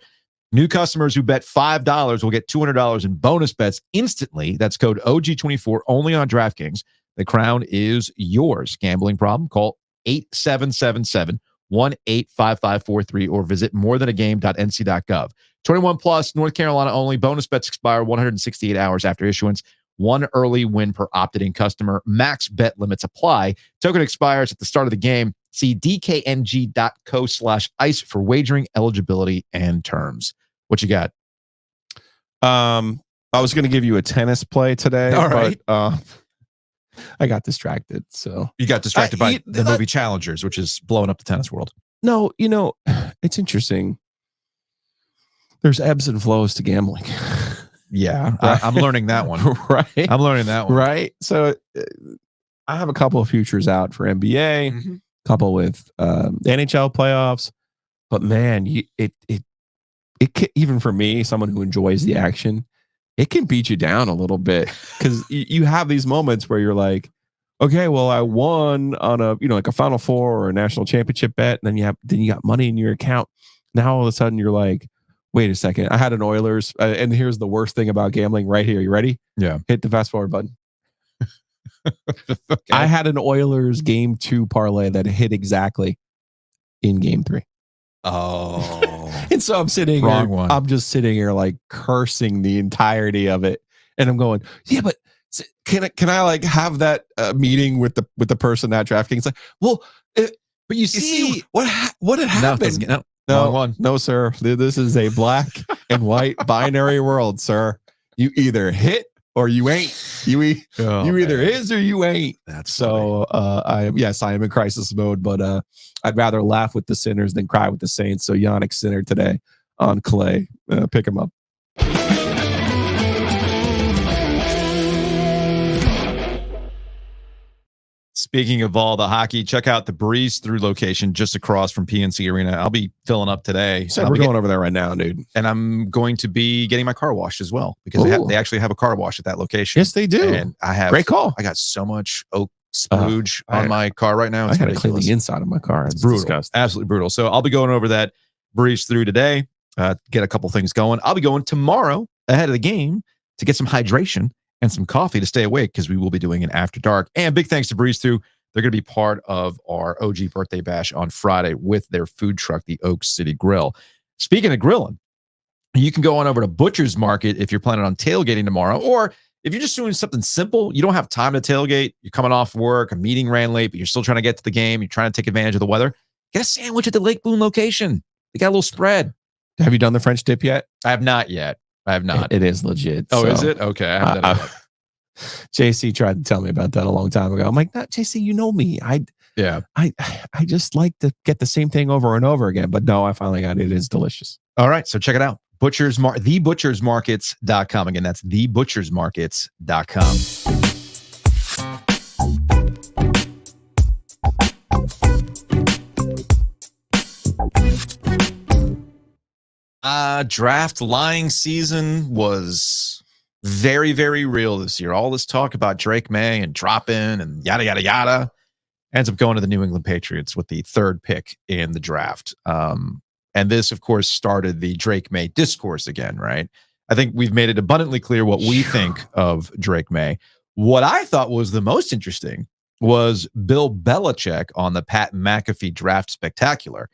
New customers who bet $5 will get $200 in bonus bets instantly. That's code OG24 only on DraftKings. The crown is yours. Gambling problem? Call 8777-185543 or visit morethanagame.nc.gov. 21 plus, North Carolina only. Bonus bets expire 168 hours after issuance. 1 early win per opted-in customer. Max bet limits apply. Token expires at the start of the game. See dkng.co/ice for wagering eligibility and terms. What you got? I was going to give you a tennis play today. All right. But, I got distracted. So you got distracted by the movie Challengers, which is blowing up the tennis world. No, it's interesting. There's ebbs and flows to gambling. Yeah, I'm learning that one. Right. I'm learning that one. Right. So I have a couple of futures out for NBA, couple with the NHL playoffs. But man, it can, even for me, someone who enjoys the action, it can beat you down a little bit because you have these moments where you're like, okay, well, I won on a like a Final Four or a national championship bet, and then you got money in your account. Now all of a sudden you're like, wait a second, I had an Oilers, and here's the worst thing about gambling right here. You ready? Yeah. Hit the fast forward button. Okay. I had an Oilers game 2 parlay that hit exactly in game 3. Oh. And so I'm sitting Wrong here, one. I'm just sitting here like cursing the entirety of it. And I'm going, yeah, but can I like have that meeting with the person at DraftKings? Like, well, but you see what had happened? Wrong one. No, sir. This is a black and white binary world, sir. You either hit or you ain't. You either is or you ain't. That's so. I am in crisis mode, but I'd rather laugh with the sinners than cry with the saints. So Yannick Sinner today on Clay. Pick him up. Speaking of all the hockey, check out the Breeze Through location just across from PNC Arena. I'll be filling up today. So we're going over there right now, dude. And I'm going to be getting my car washed as well because they actually have a car wash at that location. Yes, they do. And I have great call. I got so much oak splooge on my car right now. I got to clean the inside of my car. It's brutal. Disgusting. Absolutely brutal. So I'll be going over that Breeze Through today, get a couple things going. I'll be going tomorrow ahead of the game to get some hydration and some coffee to stay awake because we will be doing an after dark. And big thanks to Breeze Through. They're going to be part of our OG birthday bash on Friday with their food truck, the Oak City Grill. Speaking of grilling, you can go on over to Butcher's Market if you're planning on tailgating tomorrow, or if you're just doing something simple, you don't have time to tailgate, you're coming off work, a meeting ran late, but you're still trying to get to the game, you're trying to take advantage of the weather, get a sandwich at the Lake Boone location. They got a little spread. Have you done the French dip yet? I have not yet. I have not. It is legit. Oh, so. is it? Okay. I haven't done it yet. JC tried to tell me about that a long time ago. I'm like, no, JC, you know me. I just like to get the same thing over and over again. But no, I finally got it. It is delicious. All right. So check it out. TheButchersMarkets.com. Again, that's TheButchersMarkets.com. Draft lying season was very, very real this year. All this talk about Drake Maye and drop-in and yada, yada, yada ends up going to the New England Patriots with the third pick in the draft. And this, of course, started the Drake Maye discourse again, right? I think we've made it abundantly clear what we think of Drake Maye. What I thought was the most interesting was Bill Belichick on the Pat McAfee Draft Spectacular.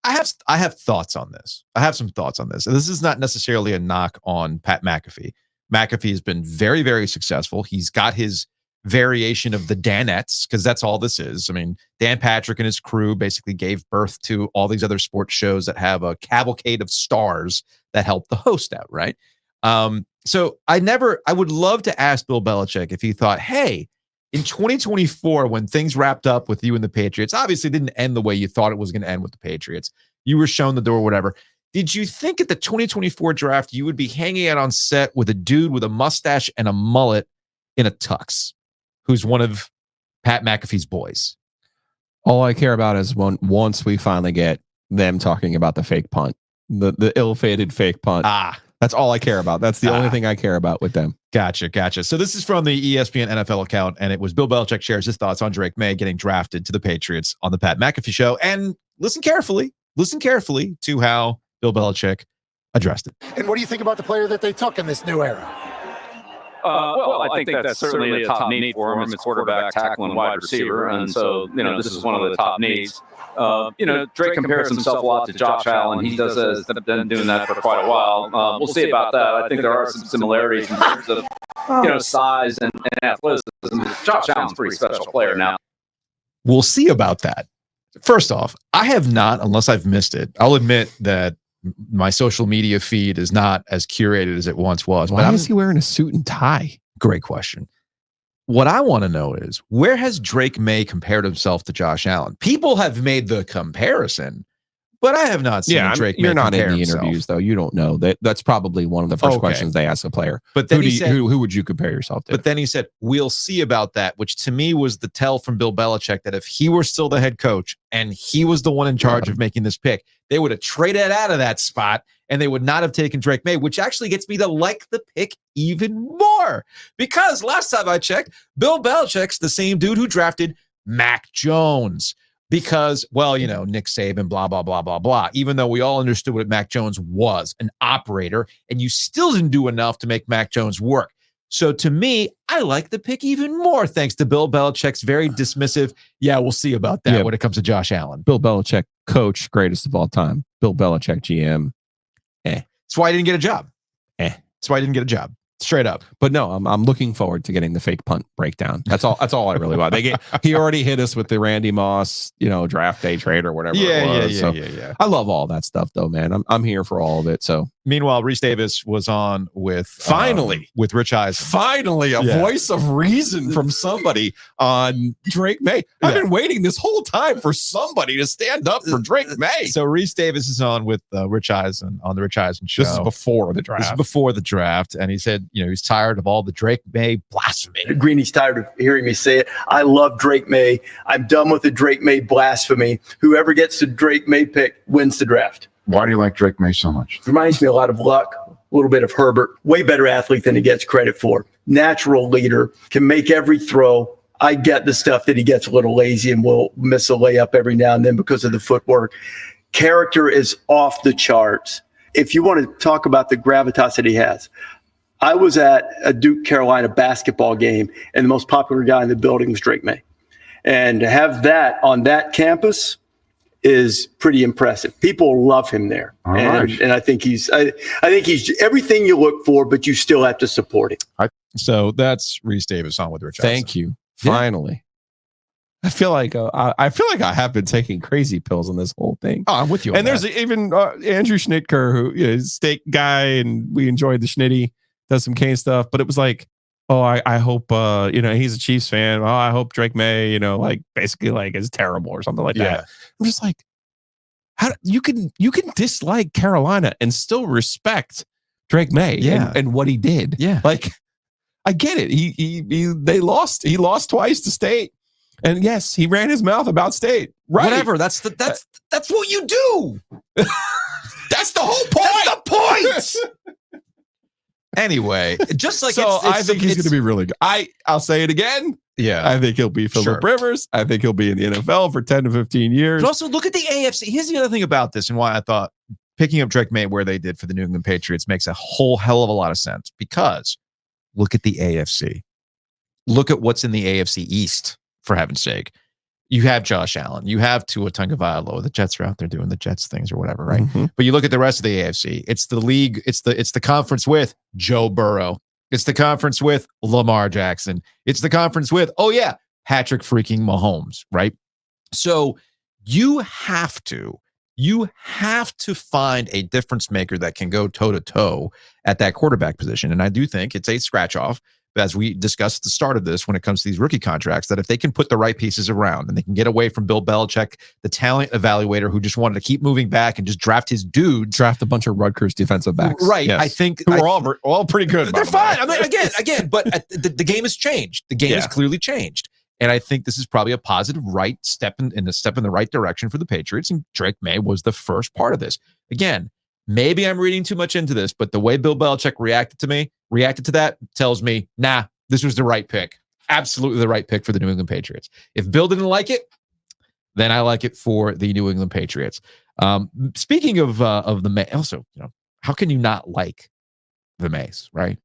I have thoughts on this. I have some thoughts on this. And this is not necessarily a knock on Pat McAfee. McAfee has been very, very successful. He's got his variation of the Danettes, because that's all this is. I mean, Dan Patrick and his crew basically gave birth to all these other sports shows that have a cavalcade of stars that help the host out, right? So I would love to ask Bill Belichick if he thought, hey, in 2024, when things wrapped up with you and the Patriots, obviously it didn't end the way you thought it was going to end with the Patriots. You were shown the door, whatever. Did you think at the 2024 draft you would be hanging out on set with a dude with a mustache and a mullet in a tux, who's one of Pat McAfee's boys? All I care about is once we finally get them talking about the fake punt, the ill-fated fake punt. That's all I care about. That's the only thing I care about with them. Gotcha. So this is from the ESPN NFL account, and it was Bill Belichick shares his thoughts on Drake Maye getting drafted to the Patriots on the Pat McAfee show. And listen carefully to how Bill Belichick addressed it. And what do you think about the player that they took in this new era? Well, I think that's certainly a top need for him. It's quarterback, tackle, and wide receiver. And so, this is one of the top needs. Drake compares himself a lot to Josh Allen. He has been doing that for quite a while. We'll see about that. I think there are some similarities in terms of, size and athleticism. Josh Allen's a pretty special player now. We'll see about that. First off, I have not, unless I've missed it. I'll admit that my social media feed is not as curated as it once was. Why is he wearing a suit and tie? Great question. What I want to know is, where has Drake Maye compared himself to Josh Allen? People have made the comparison, but I have not seen Drake Maye. You're not in the himself. Interviews, though. You don't know. That's probably one of the first questions they ask a player. But then who would you compare yourself to? But then he said, we'll see about that, which to me was the tell from Bill Belichick that if he were still the head coach and he was the one in charge of making this pick, they would have traded out of that spot and they would not have taken Drake Maye, which actually gets me to like the pick even more. Because last time I checked, Bill Belichick's the same dude who drafted Mac Jones. Because, Nick Saban, blah, blah, blah, blah, blah. Even though we all understood what Mac Jones was, an operator, and you still didn't do enough to make Mac Jones work. So to me, I like the pick even more, thanks to Bill Belichick's very dismissive, we'll see about that when it comes to Josh Allen. Bill Belichick, coach, greatest of all time. Bill Belichick, GM. That's why I didn't get a job. That's why I didn't get a job. Straight up. But no, I'm looking forward to getting the fake punt breakdown. That's all I really want. He already hit us with the Randy Moss, draft day trade or whatever it was. Yeah. I love all that stuff though, man. I'm here for all of it. So meanwhile, Reese Davis was on with with Rich Eisen. Finally, a voice of reason from somebody on Drake Maye. I've been waiting this whole time for somebody to stand up for Drake Maye. So Reese Davis is on with Rich Eisen on the Rich Eisen show. This is before the draft. And he said, he's tired of all the Drake Maye blasphemy. Greeny's tired of hearing me say it. I love Drake Maye. I'm done with the Drake Maye blasphemy. Whoever gets the Drake Maye pick wins the draft. Why do you like Drake Maye so much? Reminds me a lot of Luck, a little bit of Herbert. Way better athlete than he gets credit for. Natural leader, can make every throw. I get the stuff that he gets a little lazy and will miss a layup every now and then because of the footwork. Character is off the charts. If you want to talk about the gravitas that he has, I was at a Duke Carolina basketball game, and the most popular guy in the building was Drake Maye. And to have that on that campus is pretty impressive. People love him there. All right. And I think he's everything you look for, but you still have to support him. So that's Reese Davis on with Rich. Thank you. Finally. I feel like I have been taking crazy pills on this whole thing. Oh, I'm with you. On and there's even Andrew Schnitker, who is steak guy, and we enjoyed the Schnitty, does some Kane stuff. But it was like, oh, I hope he's a Chiefs fan. Oh, I hope Drake Maye, like basically like is terrible or something like that. I'm just like, how you can dislike Carolina and still respect Drake Maye and what he did. Yeah, like I get it. He lost twice to State. And yes, he ran his mouth about State. Right. Whatever. That's what you do. That's the whole point. That's the point. Anyway, just like I think he's going to be really good. I'll say it again. Yeah, I think he'll be Phillip Rivers. I think he'll be in the NFL for 10 to 15 years. But also look at the AFC. Here's the other thing about this and why I thought picking up Drake Maye where they did for the New England Patriots makes a whole hell of a lot of sense, because look at the AFC. Look at what's in the AFC East, for heaven's sake. You have Josh Allen. You have Tua Tagovailoa. The Jets are out there doing the Jets things or whatever, right? Mm-hmm. But you look at the rest of the AFC. It's the league. It's the conference with Joe Burrow. It's the conference with Lamar Jackson. It's the conference with, Patrick freaking Mahomes, right? So you have to find a difference maker that can go toe to toe at that quarterback position. And I do think it's a scratch off. As we discussed at the start of this, when it comes to these rookie contracts, that if they can put the right pieces around and they can get away from Bill Belichick, the talent evaluator who just wanted to keep moving back and just draft his dudes, draft a bunch of Rutgers defensive backs, right? Yes. I think we're all pretty good. They're fine. I mean, again, but the game has changed. The game has clearly changed, and I think this is probably a positive step in the right direction for the Patriots. And Drake Maye was the first part of this. Again, maybe I'm reading too much into this, but the way Bill Belichick reacted to that tells me, nah, this was the right pick. Absolutely the right pick for the New England Patriots. If Bill didn't like it, then I like it for the New England Patriots. Speaking of the Maye, also, how can you not like the Mays, right?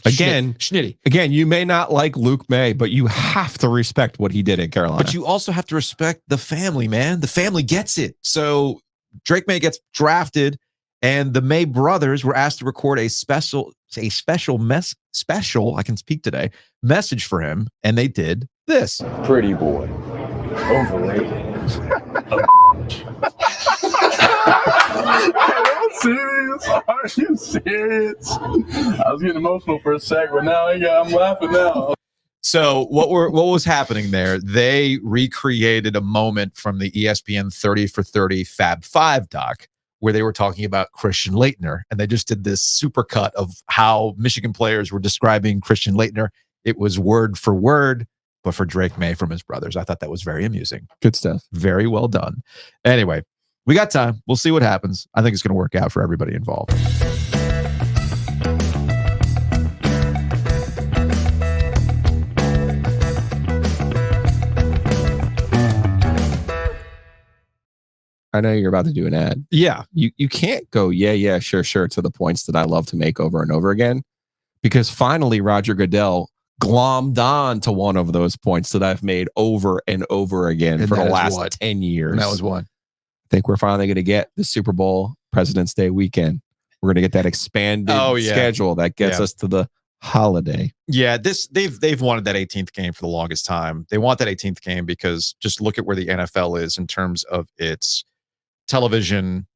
Again, Schnitty. Again, you may not like Luke Maye, but you have to respect what he did in Carolina. But you also have to respect the family, man. The family gets it. So Drake Maye gets drafted, and the Maye brothers were asked to record a special, I can speak today, message for him, and they did this. Pretty boy. Overrated. Are you serious? I was getting emotional for a sec, but now I'm laughing now. So what was happening there? They recreated a moment from the ESPN 30 for 30 Fab 5 doc, where they were talking about Christian Laettner, and they just did this super cut of how Michigan players were describing Christian Laettner. It was word for word, but for Drake Maye from his brothers. I thought that was very amusing. Good stuff. Very well done. Anyway, we got time. We'll see what happens. I think it's going to work out for everybody involved. I know you're about to do an ad. Yeah. You can't go, sure, to the points that I love to make over and over again, because finally Roger Goodell glommed on to one of those points that I've made over and over again for the last 10 years. And that was one. I think we're finally going to get the Super Bowl President's Day weekend. We're going to get that expanded schedule that gets us to the holiday. Yeah, they've wanted that 18th game for the longest time. They want that 18th game because just look at where the NFL is in terms of its television.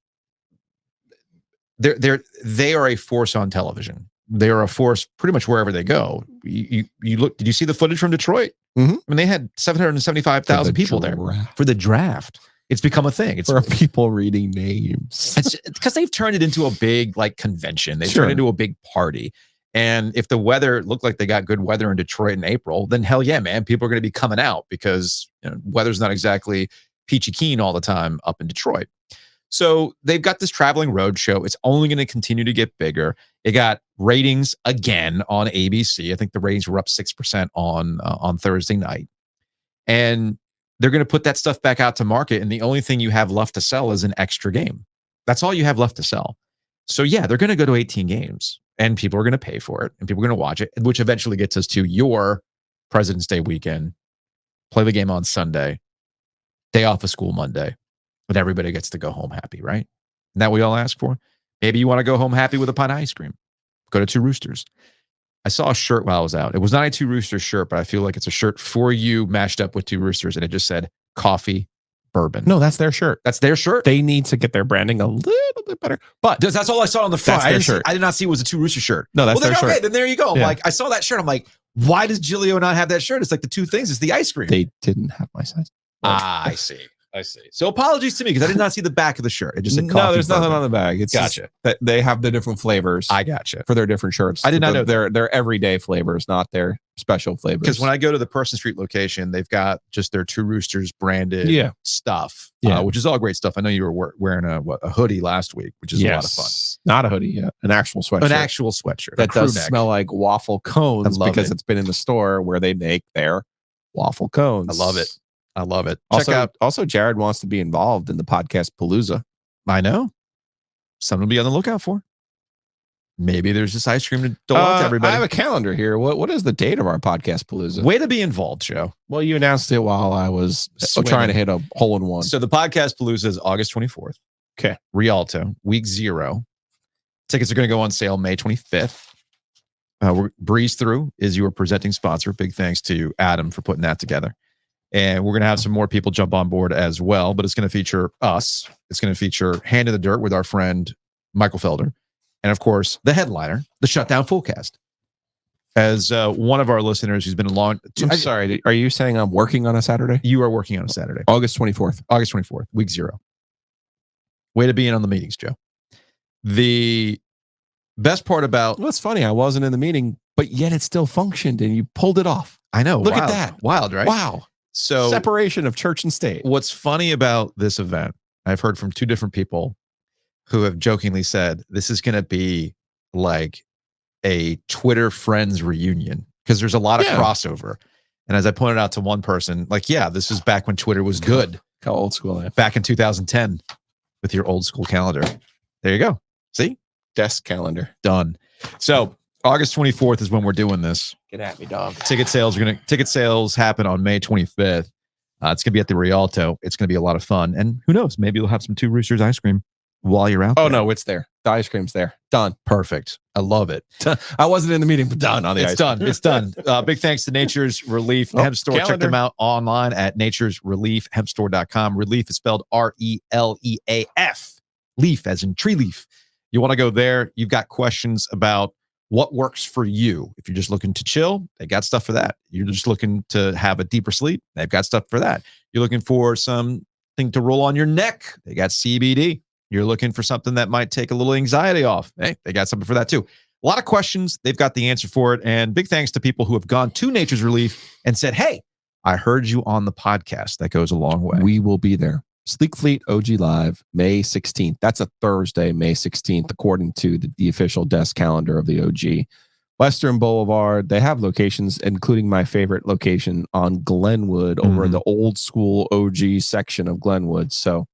They are a force on television. They are a force pretty much wherever they go. You look. Did you see the footage from Detroit? Mm-hmm. I mean, they had 775,000 people there for the draft. It's become a thing. It's for people reading names. It's because they've turned it into a big convention. They've turned it into a big party. And if the weather looked like they got good weather in Detroit in April, then hell yeah, man, people are going to be coming out because weather's not exactly peachy keen all the time up in Detroit. So they've got this traveling road show. It's only going to continue to get bigger. It got ratings again on ABC. I think the ratings were up 6% on Thursday night. And they're going to put that stuff back out to market. And the only thing you have left to sell is an extra game. That's all you have left to sell. So yeah, they're going to go to 18 games and people are going to pay for it and people are going to watch it, which eventually gets us to your President's Day weekend. Play the game on Sunday, day off of school Monday. but everybody gets to go home happy, right? Isn't that what we all ask for? Maybe you want to go home happy with a pint of ice cream. Go to Two Roosters. I saw a shirt while I was out. It was not a Two Roosters shirt, but I feel like it's a shirt for you mashed up with Two Roosters, and it just said coffee, bourbon. No, that's their shirt. That's their shirt? They need to get their branding a little bit better. But that's all I saw on the front. That's their shirt. I did not see it was a Two Rooster shirt. No, that's their shirt. Okay, then there you go. I'm Yeah. like, I saw that shirt. I'm like, why does Giglio not have that shirt? It's like the two things. It's the ice cream. They didn't have my size. I see. So apologies to me because I did not see the back of the shirt. It just said coffee. No, there's nothing bourbon. on the bag. It's Gotcha. just that they have the different flavors. I gotcha. For their different shirts. I did not know their everyday flavors, not their special flavors. Because when I go to the Person Street location, they've got just their Two Roosters branded stuff, which is all great stuff. I know you were wearing a hoodie last week, which is a lot of fun. Not a hoodie, an actual sweatshirt. An actual sweatshirt. That does smell like waffle cones because it's been in the store where they make their waffle cones. I love it. I love it. Also, Jared wants to be involved in the podcast Palooza. I know. Something to be on the lookout for. Maybe there's this ice cream to dole out to everybody. I have a calendar here. What is the date of our podcast Palooza? Way to be involved, Joe. Well, you announced it while I was trying to hit a hole in one. So the podcast Palooza is August 24th. Okay. Rialto, week 0. Tickets are going to go on sale May 25th. Breeze Through is your presenting sponsor. Big thanks to Adam for putting that together. And we're going to have some more people jump on board as well, but it's going to feature us. It's going to feature Hand in the Dirt with our friend Michael Felder. And of course, the headliner, the Shutdown Fullcast. As one of our listeners who's been along. I'm sorry. Are you saying I'm working on a Saturday? You are working on a Saturday. August 24th. August 24th, week 0. Way to be in on the meetings, Joe. The best part about... Well, it's funny. I wasn't in the meeting, but yet it still functioned and you pulled it off. I know. Look wild. at that. Wild, right? Wow. So separation of church and state. What's funny about this event, I've heard from 2 different people who have jokingly said, this is going to be like a Twitter friends reunion because there's a lot of crossover. And as I pointed out to one person, like, yeah, this is back when Twitter was good. How old school I am. Back in 2010 with your old school calendar. There you go. See? Desk calendar. Done. So August 24th is when we're doing this. Get at me, dog. Ticket sales happen on May 25th. It's gonna be at the Rialto. It's gonna be a lot of fun, and who knows? Maybe you'll have some Two Roosters ice cream while you're out. Oh there. no, it's there. The ice cream's there. Done. Perfect. I love it. I wasn't in the meeting, but done on the ice cream. It's done. Big thanks to Nature's Relief Hemp Store. Calendar. Check them out online at naturesreliefhempstore.com. Relief is spelled RELEAF. Leaf as in tree leaf. You want to go there. You've got questions about what works for you. If you're just looking to chill, they got stuff for that. You're just looking to have a deeper sleep, they've got stuff for that. You're looking for something to roll on your neck, they got CBD. You're looking for something that might take a little anxiety off, hey, they got something for that too. A lot of questions, they've got the answer for it. And big thanks to people who have gone to Nature's Relief and said, hey, I heard you on the podcast. That goes a long way. We will be there. Sleek Fleet OG Live, May 16th. That's a Thursday, May 16th, according to the official desk calendar of the OG. Western Boulevard, they have locations, including my favorite location on Glenwood over in the old school OG section of Glenwood. So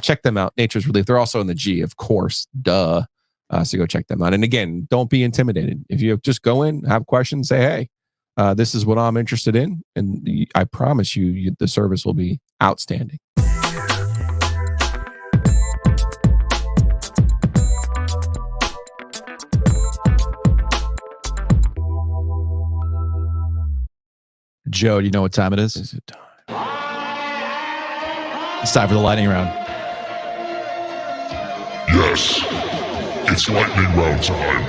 check them out. Nature's Relief. They're also in the G, of course. Duh. So go check them out. And again, don't be intimidated. If you just go in, have questions, say, hey, this is what I'm interested in. And I promise you, the service will be outstanding. Joe, do you know what time it is? Is it time? It's time for the lightning round. Yes, it's lightning round time.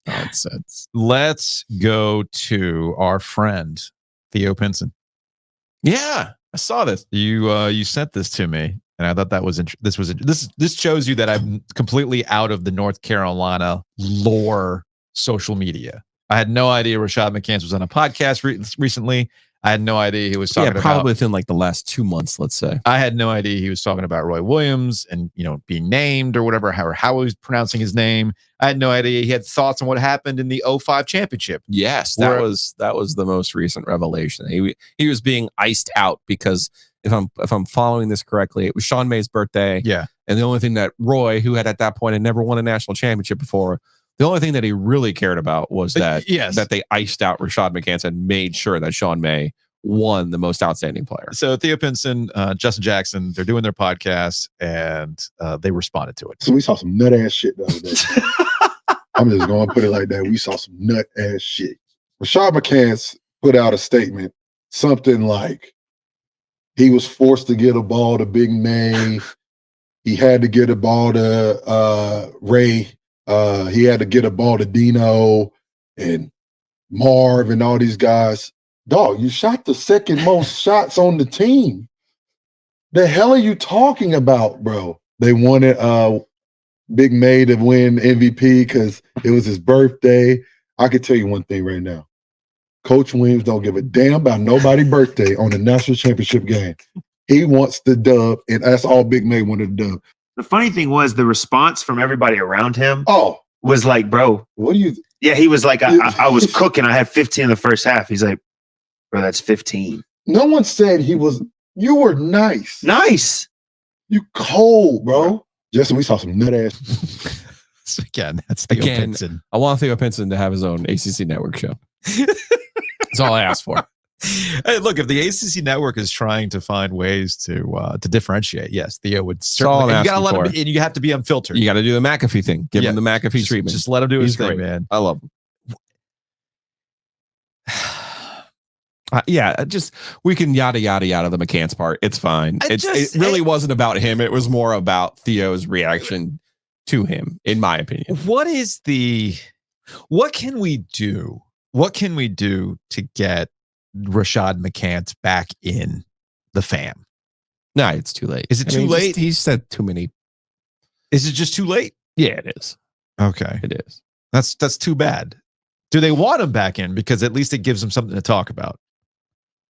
Nonsense. Let's go to our friend Theo Pinson. Yeah, I saw this. You sent this to me, and I thought that was this shows you that I'm completely out of the North Carolina lore social media. I had no idea Rashad McCants was on a podcast recently. I had no idea he was talking about... probably within like the last 2 months, let's say. I had no idea he was talking about Roy Williams and, being named or whatever, how he was pronouncing his name. I had no idea he had thoughts on what happened in the 05 championship. Yes, that was the most recent revelation. He was being iced out because if I'm following this correctly, it was Sean May's birthday. Yeah. And the only thing that Roy, who had at that point had never won a national championship before, the only thing that he really cared about was that they iced out Rashad McCants and made sure that Sean May won the most outstanding player. So Theo Pinson, Justin Jackson, they're doing their podcast, and they responded to it. So we saw some nut ass shit the other day. I'm just going to put it like that. We saw some nut ass shit. Rashad McCants put out a statement, something like he was forced to get a ball to Big May. He had to get a ball to Ray. He had to get a ball to Dino and Marv and all these guys. Dog, you shot the second most shots on the team. The hell are you talking about, bro? They wanted Big May to win MVP because it was his birthday. I can tell you one thing right now. Coach Williams don't give a damn about nobody's birthday on the national championship game. He wants the dub, and that's all Big May wanted to dub. The funny thing was the response from everybody around him was like, bro, what do you? Yeah, he was like, I was cooking. I had 15 in the first half. He's like, bro, that's 15. No one said he was. You were nice. Nice. You cold, bro. Justin, we saw some nut ass. Again, that's Theo Pinson. I want Theo Pinson to have his own ACC network show. That's all I asked for. Hey, look, if the ACC network is trying to find ways to differentiate, yes, Theo would certainly. all I'm You gotta let asking him, for. and you have to be unfiltered. You got to do the McAfee thing. Give him the McAfee treatment. Just let him do his He's thing, great. man. I love him. We can yada yada yada the McCants part. It's fine. It really wasn't about him. It was more about Theo's reaction to him, in my opinion. What can we do? What can we do to get Rashad McCants back in the fam? No, it's too late. Is it too late? He said too many. Is it just too late? Yeah, it is. Okay. It is. That's too bad. Do they want him back in? Because at least it gives them something to talk about.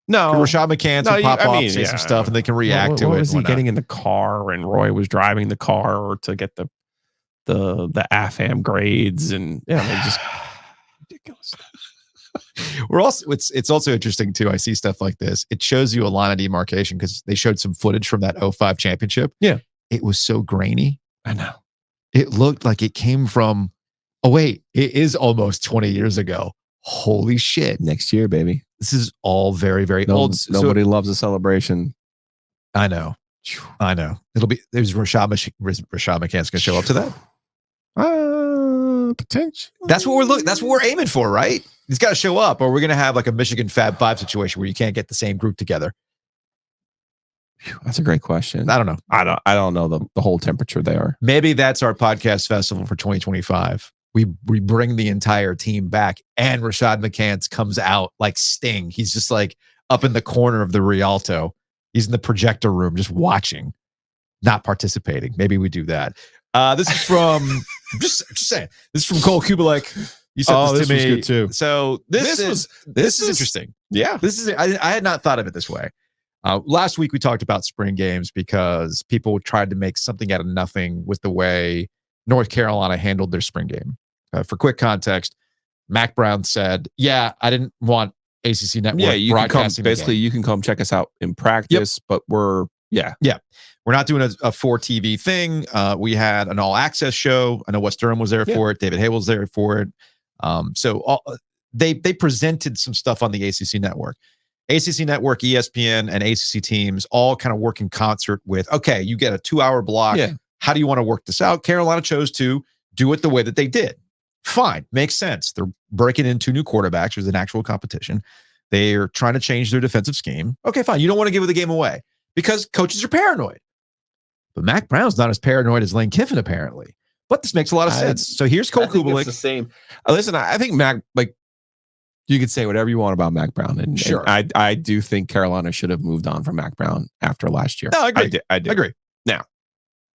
No. Can Rashad McCants will pop off, say some stuff, and they can react to it. What was he getting in the car, and Roy was driving the car to get the AFAM grades, and they just ridiculous. It's also interesting too. I see stuff like this. It shows you a line of demarcation because they showed some footage from that 05 championship. Yeah. It was so grainy. I know. It looked like it came from, it is almost 20 years ago. Holy shit. Next year, baby. This is all very, very old. Nobody loves a celebration. I know. There's Rashad McCants going to show up to that. Potential. That's what we're aiming for, right? He's got to show up, or we're going to have like a Michigan Fab 5 situation where you can't get the same group together. That's a great question. I don't know. I don't know the whole temperature there. Maybe that's our podcast festival for 2025. We bring the entire team back, and Rashad McCants comes out like Sting. He's just like up in the corner of the Rialto. He's in the projector room just watching, not participating. Maybe we do that. This is from just saying. This is from Cole Kubelik. You said this to me. Was good too. So this is interesting. Yeah. I had not thought of it this way. Last week we talked about spring games because people tried to make something out of nothing with the way North Carolina handled their spring game. For quick context, Mac Brown said, "Yeah, I didn't want ACC Network you can come. broadcasting. Basically, you can come check us out in practice, but we're not doing a for TV thing. We had an all access show. I know West Durham was there for it. David Hay was there for it. They presented some stuff on the ACC Network. ACC Network, ESPN, and ACC teams all kind of work in concert with, okay, you get a 2-hour block. Yeah. How do you want to work this out? Carolina chose to do it the way that they did. Fine. Makes sense. They're breaking in 2 new quarterbacks. There's an actual competition. They're trying to change their defensive scheme. Okay, fine. You don't want to give the game away because coaches are paranoid. But Mac Brown's not as paranoid as Lane Kiffin, apparently. But this makes a lot of sense. So here's Cole Kubelik. It's the same. Listen, I think Mac, you could say whatever you want about Mac Brown. And sure. And I do think Carolina should have moved on from Mac Brown after last year. No, I agree. I do. Agree. Now,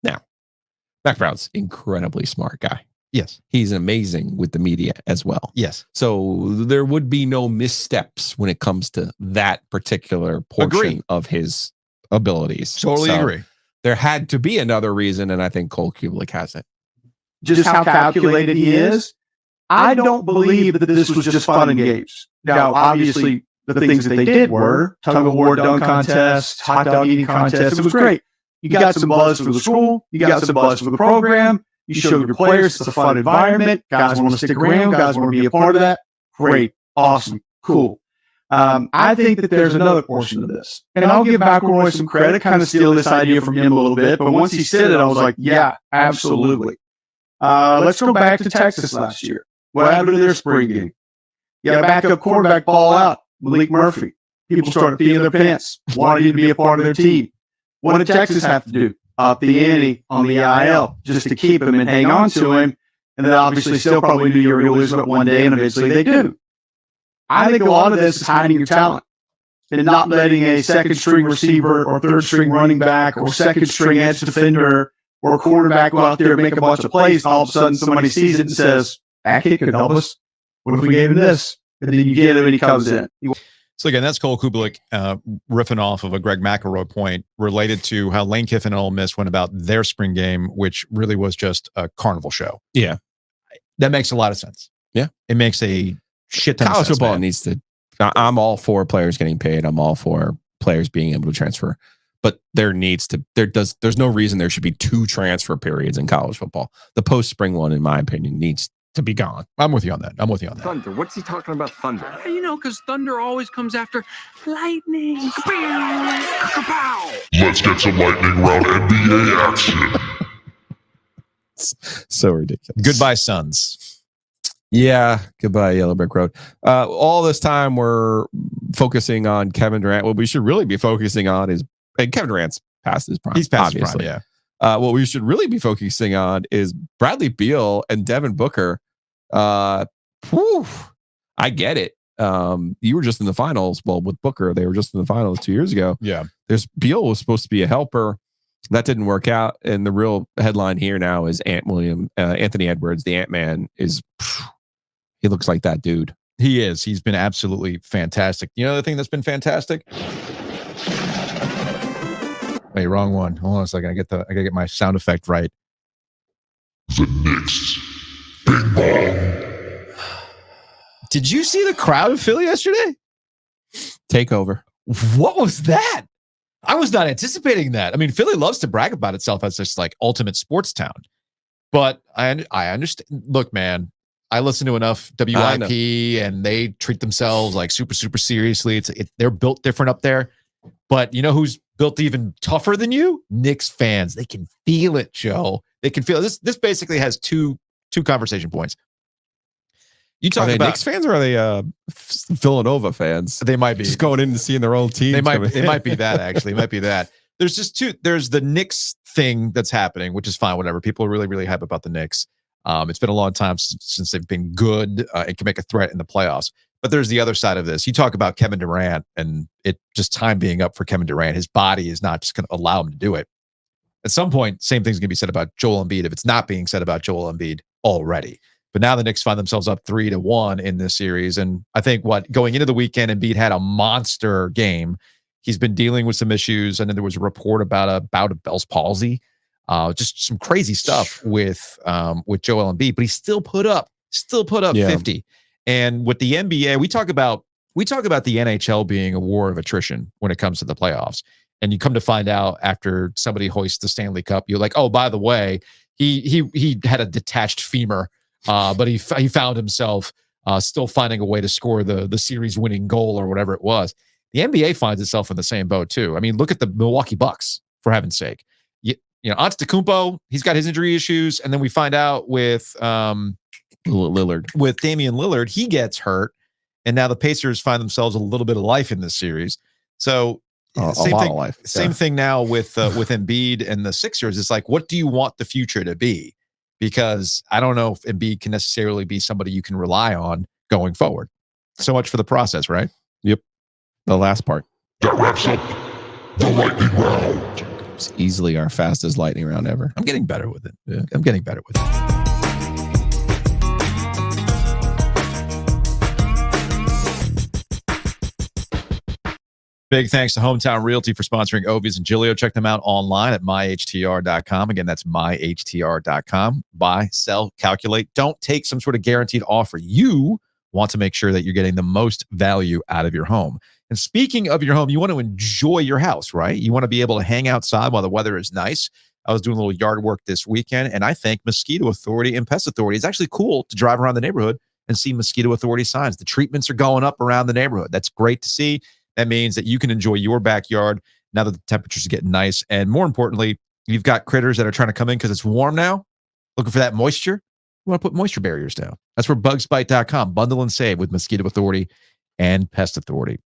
Mac Brown's incredibly smart guy. Yes. He's amazing with the media as well. Yes. So there would be no missteps when it comes to that particular portion of his abilities. Totally agree. There had to be another reason, and I think Cole Kubelik has it. Just how calculated he is. I don't believe that this was just fun and games. Now, obviously, the things that they did were tug of war dunk contest, hot dog eating contest. It was great. You got some buzz for the school. You got some buzz for the program. You showed your players it's a fun environment. Guys want to stick around. Guys want to be a part of that. Great. Awesome. Cool. I think that there's another portion of this. And I'll give McElroy some credit, kind of stealing this idea from him a little bit. But once he said it, I was like, yeah, absolutely. Let's go back to Texas last year. What happened to their spring game? You got a backup quarterback ball out, Malik Murphy. People started peeing their pants, wanting to be a part of their team. What did Texas have to do? Up the ante on the IL just to keep him and hang on to him. And then obviously still probably knew you were going to lose it one day, and eventually they do. I think a lot of this is hiding your talent and not letting a second string receiver or third string running back or second string edge defender or quarterback go out there and make a bunch of plays. And all of a sudden somebody sees it and says, that kid could help us. What if we gave him this? And then you get him and he comes in. So again, that's Cole Kubelik riffing off of a Greg McElroy point related to how Lane Kiffin and Ole Miss went about their spring game, which really was just a carnival show. Yeah. That makes a lot of sense. Yeah. It makes a shit ton of College sense, football man. needs to. I'm all for players getting paid. I'm all for players being able to transfer. But there's no reason there should be 2 transfer periods in college football. The post-spring one, in my opinion, needs to be gone. I'm with you on that. Thunder. What's he talking about, thunder? Because thunder always comes after lightning. Let's get some lightning round NBA action. So ridiculous. Goodbye, Suns. Yeah, goodbye, Yellow Brick Road. All this time we're focusing on Kevin Durant. What we should really be focusing on is, and Kevin Durant's past his prime. He's past his obviously. prime, yeah. What we should really be focusing on is Bradley Beal and Devin Booker. I get it. You were just in the finals. Well, with Booker, they were just in the finals 2 years ago. Yeah. Beal was supposed to be a helper. That didn't work out. And the real headline here now is Anthony Edwards, the Ant-Man, he looks like that dude. He is. He's been absolutely fantastic. You know the thing that's been fantastic? Wait, wrong one. Hold on a second. I gotta get my sound effect right. The Knicks. Bing bong. Did you see the crowd in Philly yesterday? Takeover. What was that? I was not anticipating that. I mean, Philly loves to brag about itself as this like ultimate sports town. But I understand. Look, man, I listen to enough WIP and they treat themselves like super, super seriously. They're built different up there. But you know who's built even tougher than you? Knicks fans. They can feel it, Joe. They can feel it. This basically has two conversation points. You talk are they about Knicks fans or are they Villanova fans? They might be just going in and seeing their own team. They might be that actually. It might be that. There's just two. There's the Knicks thing that's happening, which is fine. Whatever. People are really, really hype about the Knicks. It's been a long time since they've been good and can make a threat in the playoffs. But there's the other side of this. You talk about Kevin Durant and it just time being up for Kevin Durant. His body is not just going to allow him to do it. At some point, same thing's going to be said about Joel Embiid if it's not being said about Joel Embiid already. But now the Knicks find themselves up 3-1 in this series. And I think going into the weekend, Embiid had a monster game. He's been dealing with some issues. And then there was a report about a bout of Bell's palsy. Just some crazy stuff with Joel Embiid, but he still put up 50. And with the NBA, we talk about the NHL being a war of attrition when it comes to the playoffs. And you come to find out after somebody hoists the Stanley Cup, you're like, oh, by the way, he had a detached femur, but he found himself still finding a way to score the series winning goal or whatever it was. The NBA finds itself in the same boat too. I mean, look at the Milwaukee Bucks, for heaven's sake. You know, Antetokounmpo, he's got his injury issues, and then we find out with Lillard, with Damian Lillard, he gets hurt, and now the Pacers find themselves a little bit of life in this series. So same thing now with Embiid and the Sixers. It's like, what do you want the future to be? Because I don't know if Embiid can necessarily be somebody you can rely on going forward. So much for the process, right? Yep. The last part. That wraps up the lightning round. It's easily our fastest lightning round ever. I'm getting better with it. Yeah. I'm getting better with it. Big thanks to Hometown Realty for sponsoring Ovies and Gilio. Check them out online at myhtr.com. Again, that's myhtr.com. Buy, sell, calculate. Don't take some sort of guaranteed offer. You want to make sure that you're getting the most value out of your home. And speaking of your home, you want to enjoy your house, right? You want to be able to hang outside while the weather is nice. I was doing a little yard work this weekend, and I think Mosquito Authority and Pest Authority is actually cool to drive around the neighborhood and see Mosquito Authority signs. The treatments are going up around the neighborhood. That's great to see. That means that you can enjoy your backyard now that the temperatures are getting nice. And more importantly, you've got critters that are trying to come in because it's warm now, looking for that moisture. You want to put moisture barriers down. That's where bugsbite.com. Bundle and save with Mosquito Authority and Pest Authority.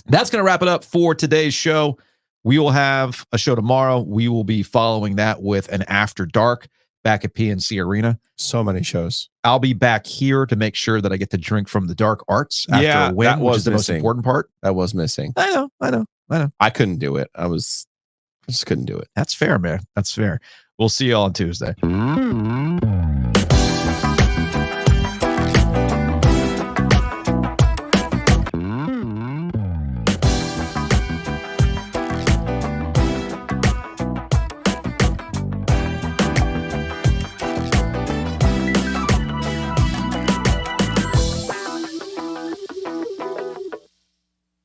That's going to wrap it up for today's show. We will have a show tomorrow. We will be following that with an After Dark back at PNC Arena. So many shows. I'll be back here to make sure that I get to drink from the dark arts after a win, that which was is the most important part. That was missing. I know. I couldn't do it. I just couldn't do it. That's fair, man. That's fair. We'll see you all on Tuesday.